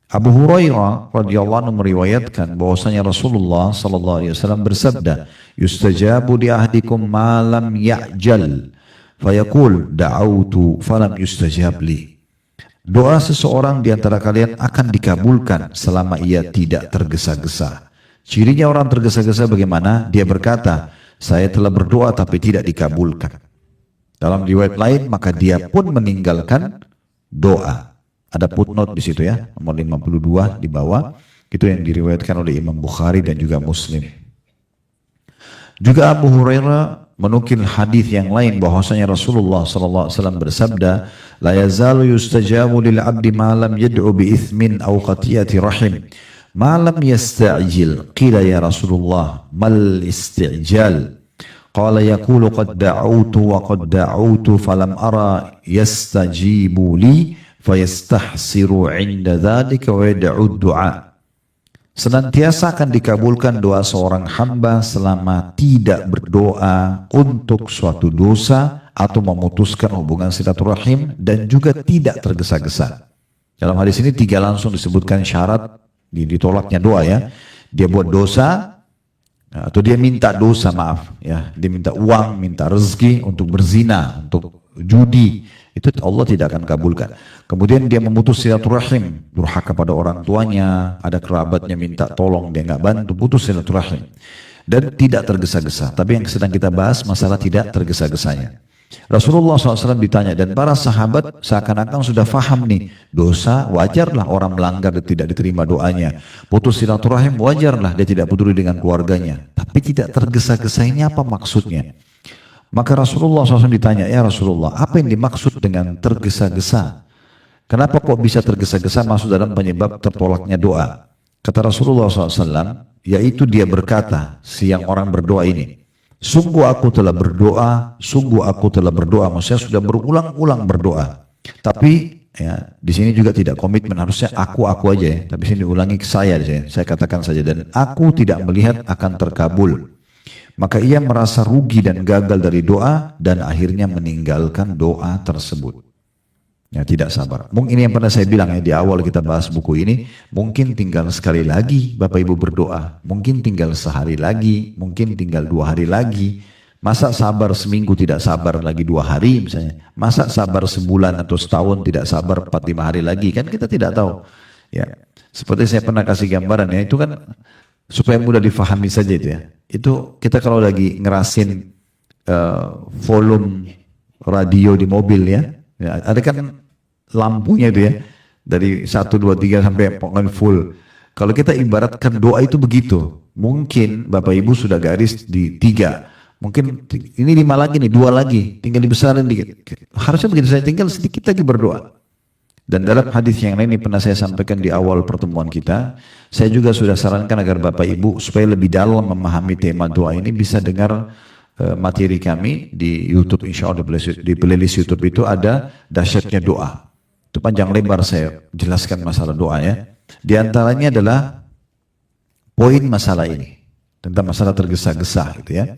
Abu Hurairah radhiyallahu anhu meriwayatkan bahwasanya Rasulullah sallallahu alaihi wasallam bersabda, "Yustajabu li ahdikum ma lam ya'jal, fayaqul da'autu falam yustajab li." Doa seseorang di antara kalian akan dikabulkan selama ia tidak tergesa-gesa. Cirinya orang tergesa-gesa bagaimana? Dia berkata, saya telah berdoa tapi tidak dikabulkan. Dalam riwayat lain, maka dia pun meninggalkan doa. Ada footnote di situ ya, nomor 52 di bawah. Itu yang diriwayatkan oleh Imam Bukhari dan juga Muslim. Juga Abu Hurairah menukil hadis yang lain bahwasanya Rasulullah SAW bersabda, la yazalu yustajabu lil abdi ma lam yad'u bi ithmin aw qatiyati rahim ma lam yasta'jil. Qila ya Rasulullah mal istijal? Qala yaqulu qad da'utu wa qad da'utu falam ara yastajibu li fayastahsiru 'inda dhalika wa yad'u du'a. Senantiasa akan dikabulkan doa seorang hamba selama tidak berdoa untuk suatu dosa atau memutuskan hubungan silaturahim dan juga tidak tergesa-gesa. Dalam hadis ini tiga langsung disebutkan syarat ditolaknya doa ya. Dia buat dosa atau dia minta dosa, maaf ya, dia minta uang, minta rezeki untuk berzina, untuk judi, itu Allah tidak akan kabulkan. Kemudian dia memutus silaturahim, durhaka pada orang tuanya, ada kerabatnya minta tolong, dia nggak bantu, putus silaturahim. Dan tidak tergesa-gesa. Tapi yang sedang kita bahas masalah tidak tergesa-gesanya. Rasulullah SAW ditanya, dan para sahabat seakan-akan sudah faham nih, dosa wajarlah orang melanggar dan tidak diterima doanya. Putus silaturahim wajarlah dia tidak peduli dengan keluarganya. Tapi tidak tergesa-gesa ini apa maksudnya? Maka Rasulullah SAW ditanya, ya Rasulullah, apa yang dimaksud dengan tergesa-gesa? Kenapa kok bisa tergesa-gesa masuk dalam penyebab tertolaknya doa? Kata Rasulullah SAW, yaitu dia berkata, si yang orang berdoa ini, sungguh aku telah berdoa, maksudnya sudah berulang-ulang berdoa. Tapi ya, di sini juga tidak komitmen, harusnya aku aja ya, tapi sini diulangi ke saya katakan saja, dan aku tidak melihat akan terkabul. Maka ia merasa rugi dan gagal dari doa dan akhirnya meninggalkan doa tersebut. Ya, tidak sabar. Mungkin ini yang pernah saya bilang ya di awal kita bahas buku ini, mungkin tinggal sekali lagi Bapak Ibu berdoa, mungkin tinggal sehari lagi, mungkin tinggal 2 hari lagi. Masa sabar seminggu tidak sabar lagi 2 hari misalnya. Masa sabar sebulan atau setahun tidak sabar 4-5 hari lagi, kan kita tidak tahu. Ya, seperti saya pernah kasih gambaran ya, itu kan supaya mudah difahami saja itu ya. Itu kita kalau lagi ngerasin volume radio di mobil ya, ada kan lampunya itu ya, dari 1, 2, 3 sampai pokoknya full. Kalau kita ibaratkan doa itu begitu, mungkin Bapak Ibu sudah garis di 3. Mungkin ini 5 lagi nih, 2 lagi, tinggal dibesarin dikit. Harusnya begitu saya tinggal sedikit lagi berdoa. Dan dalam hadis yang lain ini pernah saya sampaikan di awal pertemuan kita, saya juga sudah sarankan agar Bapak Ibu supaya lebih dalam memahami tema doa ini bisa dengar materi kami di YouTube, insya Allah di playlist YouTube itu ada dahsyatnya doa. Itu panjang lebar saya jelaskan masalah doa ya. Di antaranya adalah poin masalah ini tentang masalah tergesa-gesa gitu ya.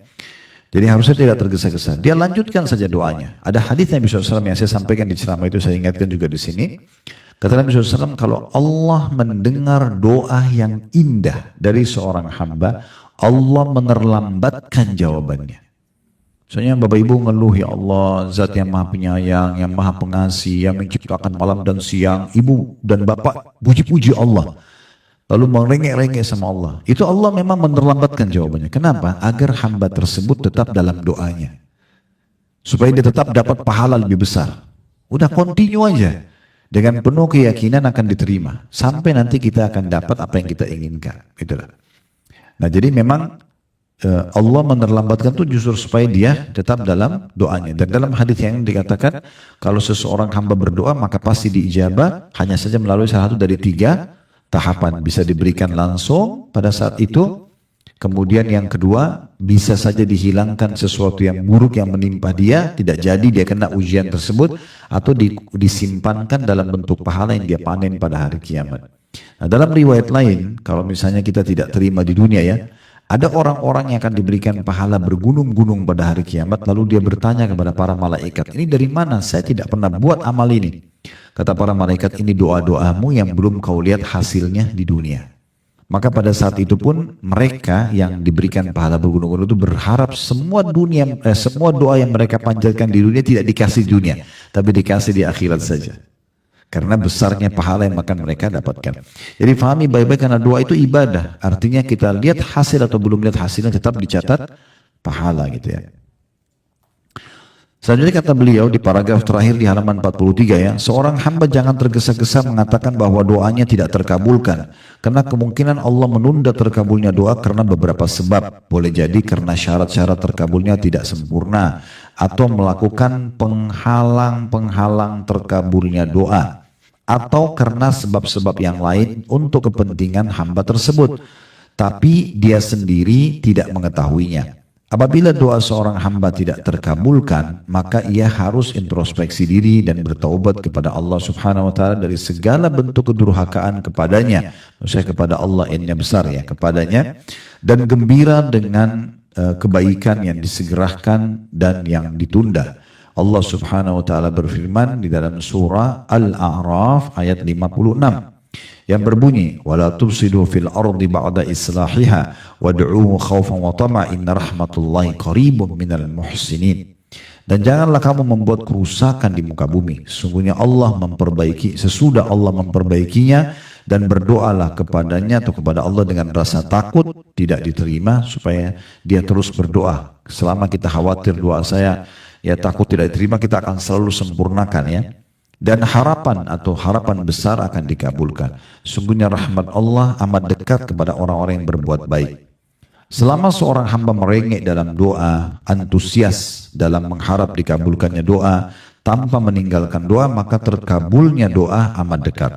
Jadi harusnya tidak tergesa-gesa. Dia lanjutkan saja doanya. Ada hadis Nabi SAW yang saya sampaikan di ceramah itu, saya ingatkan juga di sini. Kata Nabi SAW, kalau Allah mendengar doa yang indah dari seorang hamba, Allah menerlambatkan jawabannya. Soalnya Bapak Ibu ngeluh, ya Allah, Zat yang Maha Penyayang, yang Maha Pengasih, yang menciptakan malam dan siang. Ibu dan Bapak puji-puji Allah. Lalu merengek-rengek sama Allah. Itu Allah memang menerlambatkan jawabannya. Kenapa? Agar hamba tersebut tetap dalam doanya. Supaya dia tetap dapat pahala lebih besar. Udah continue aja. Dengan penuh keyakinan akan diterima. Sampai nanti kita akan dapat apa yang kita inginkan. Itulah. Nah jadi memang Allah menerlambatkan itu justru supaya dia tetap dalam doanya. Dan dalam hadis yang dikatakan, kalau seseorang hamba berdoa maka pasti diijabah. Hanya saja melalui salah satu dari 3 tahapan, bisa diberikan langsung pada saat itu. Kemudian yang kedua, bisa saja dihilangkan sesuatu yang buruk yang menimpa dia, tidak jadi dia kena ujian tersebut, atau disimpankan dalam bentuk pahala yang dia panen pada hari kiamat. Nah, dalam riwayat lain, kalau misalnya kita tidak terima di dunia ya, ada orang-orang yang akan diberikan pahala bergunung-gunung pada hari kiamat, lalu dia bertanya kepada para malaikat, ini dari mana? Saya tidak pernah buat amal ini. Kata para malaikat, ini doa-doamu yang belum kau lihat hasilnya di dunia. Maka pada saat itu pun mereka yang diberikan pahala bergunung-gunung itu berharap semua doa yang mereka panjatkan di dunia tidak dikasih di dunia, tapi dikasih di akhirat saja. Karena besarnya pahala yang akan mereka dapatkan. Jadi fahami baik-baik, karena doa itu ibadah. Artinya kita lihat hasil atau belum lihat hasilnya tetap dicatat pahala gitu ya. Selanjutnya kata beliau di paragraf terakhir di halaman 43 ya, seorang hamba jangan tergesa-gesa mengatakan bahwa doanya tidak terkabulkan. Karena kemungkinan Allah menunda terkabulnya doa karena beberapa sebab. Boleh jadi karena syarat-syarat terkabulnya tidak sempurna, atau melakukan penghalang-penghalang terkabulnya doa, atau karena sebab-sebab yang lain untuk kepentingan hamba tersebut, tapi dia sendiri tidak mengetahuinya. Apabila doa seorang hamba tidak terkabulkan, maka ia harus introspeksi diri dan bertaubat kepada Allah Subhanahu wa taala dari segala bentuk kedurhakaan kepadanya. Maksudnya kepada Allah, N-nya besar ya, kepadanya, dan gembira dengan kebaikan yang disegerakan dan yang ditunda. Allah Subhanahu wa taala berfirman di dalam surah Al-A'raf ayat 56 yang berbunyi, wala tufsidu fil ardi ba'da islahiha wad'uhu khaufan wa tama'a inna rahmatullahi qaribun minal muhsinin. Dan janganlah kamu membuat kerusakan di muka bumi, sesungguhnya Allah memperbaiki sesudah Allah memperbaikinya, dan berdoalah kepadanya atau kepada Allah dengan rasa takut tidak diterima, supaya dia terus berdoa. Selama kita khawatir doa saya ya takut tidak diterima, kita akan selalu sempurnakan ya. Dan harapan atau harapan besar akan dikabulkan. Sungguhnya rahmat Allah amat dekat kepada orang-orang yang berbuat baik. Selama seorang hamba merengek dalam doa, antusias dalam mengharap dikabulkannya doa, tanpa meninggalkan doa, maka terkabulnya doa amat dekat.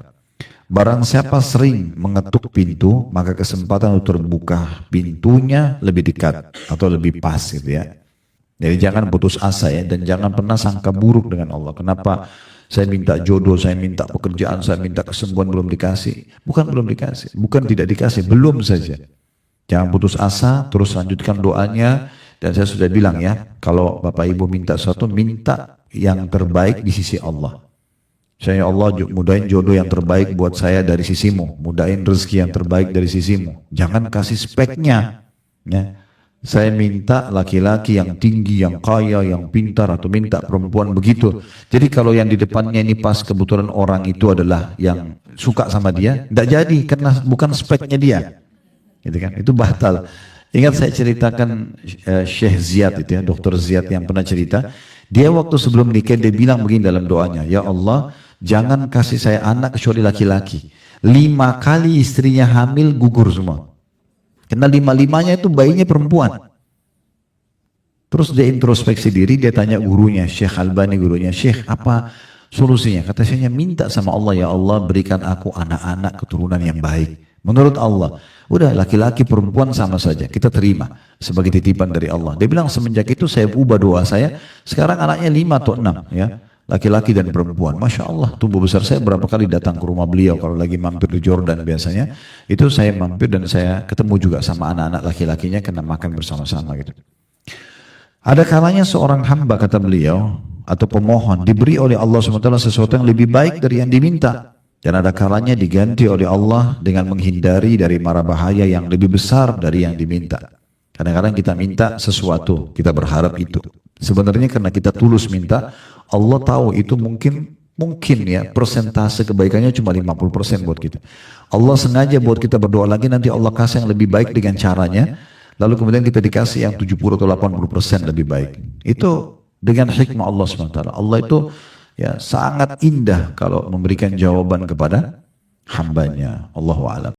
Barang siapa sering mengetuk pintu, maka kesempatan untuk terbuka pintunya lebih dekat atau lebih pas gitu ya. Jadi jangan putus asa ya, dan jangan pernah sangka buruk dengan Allah. Kenapa saya minta jodoh, saya minta pekerjaan, saya minta kesembuhan belum dikasih? Bukan belum dikasih, bukan tidak dikasih, belum saja. Jangan putus asa, terus lanjutkan doanya. Dan saya sudah bilang ya, kalau Bapak Ibu minta sesuatu, minta yang terbaik di sisi Allah. Saya Allah mudahin jodoh yang terbaik buat saya dari sisimu, mudahin rezeki yang terbaik dari sisimu. Jangan kasih speknya ya. Saya minta laki-laki yang tinggi, yang kaya, yang pintar, atau minta perempuan begitu. Jadi kalau yang di depannya ini pas kebetulan orang itu adalah yang suka sama dia, tidak jadi karena bukan speknya dia. Gitu kan? Itu batal. Ingat saya ceritakan Syekh Ziyad itu ya, Dr. Ziyad yang pernah cerita. Dia waktu sebelum nikah dia bilang begini dalam doanya, ya Allah, jangan kasih saya anak kecuali laki-laki. 5 kali istrinya hamil gugur semua. Karena 5-5-nya itu bayinya perempuan. Terus dia introspeksi diri, dia tanya gurunya, Syekh Albani gurunya, Syekh apa solusinya? Kata Syekhnya, minta sama Allah, ya Allah berikan aku anak-anak keturunan yang baik. Menurut Allah, udah laki-laki perempuan sama saja, kita terima sebagai titipan dari Allah. Dia bilang semenjak itu saya ubah doa saya, sekarang anaknya 5 atau 6 ya. Laki-laki dan perempuan, Masya Allah tumbuh besar. Saya berapa kali datang ke rumah beliau kalau lagi mampir di Jordan biasanya, itu saya mampir dan saya ketemu juga sama anak-anak laki-lakinya karena makan bersama-sama gitu. Ada kalanya seorang hamba, kata beliau, atau pemohon diberi oleh Allah SWT sesuatu yang lebih baik dari yang diminta. Dan ada kalanya diganti oleh Allah dengan menghindari dari mara bahaya yang lebih besar dari yang diminta. Kadang-kadang kita minta sesuatu, kita berharap itu. Sebenarnya karena kita tulus minta, Allah tahu itu mungkin ya persentase kebaikannya cuma 50% buat kita. Allah sengaja buat kita berdoa lagi, nanti Allah kasih yang lebih baik dengan caranya. Lalu kemudian kita dikasih yang 70 atau 80% lebih baik. Itu dengan hikmah Allah SWT. Allah itu ya sangat indah kalau memberikan jawaban kepada hambanya. Allahu a'lam.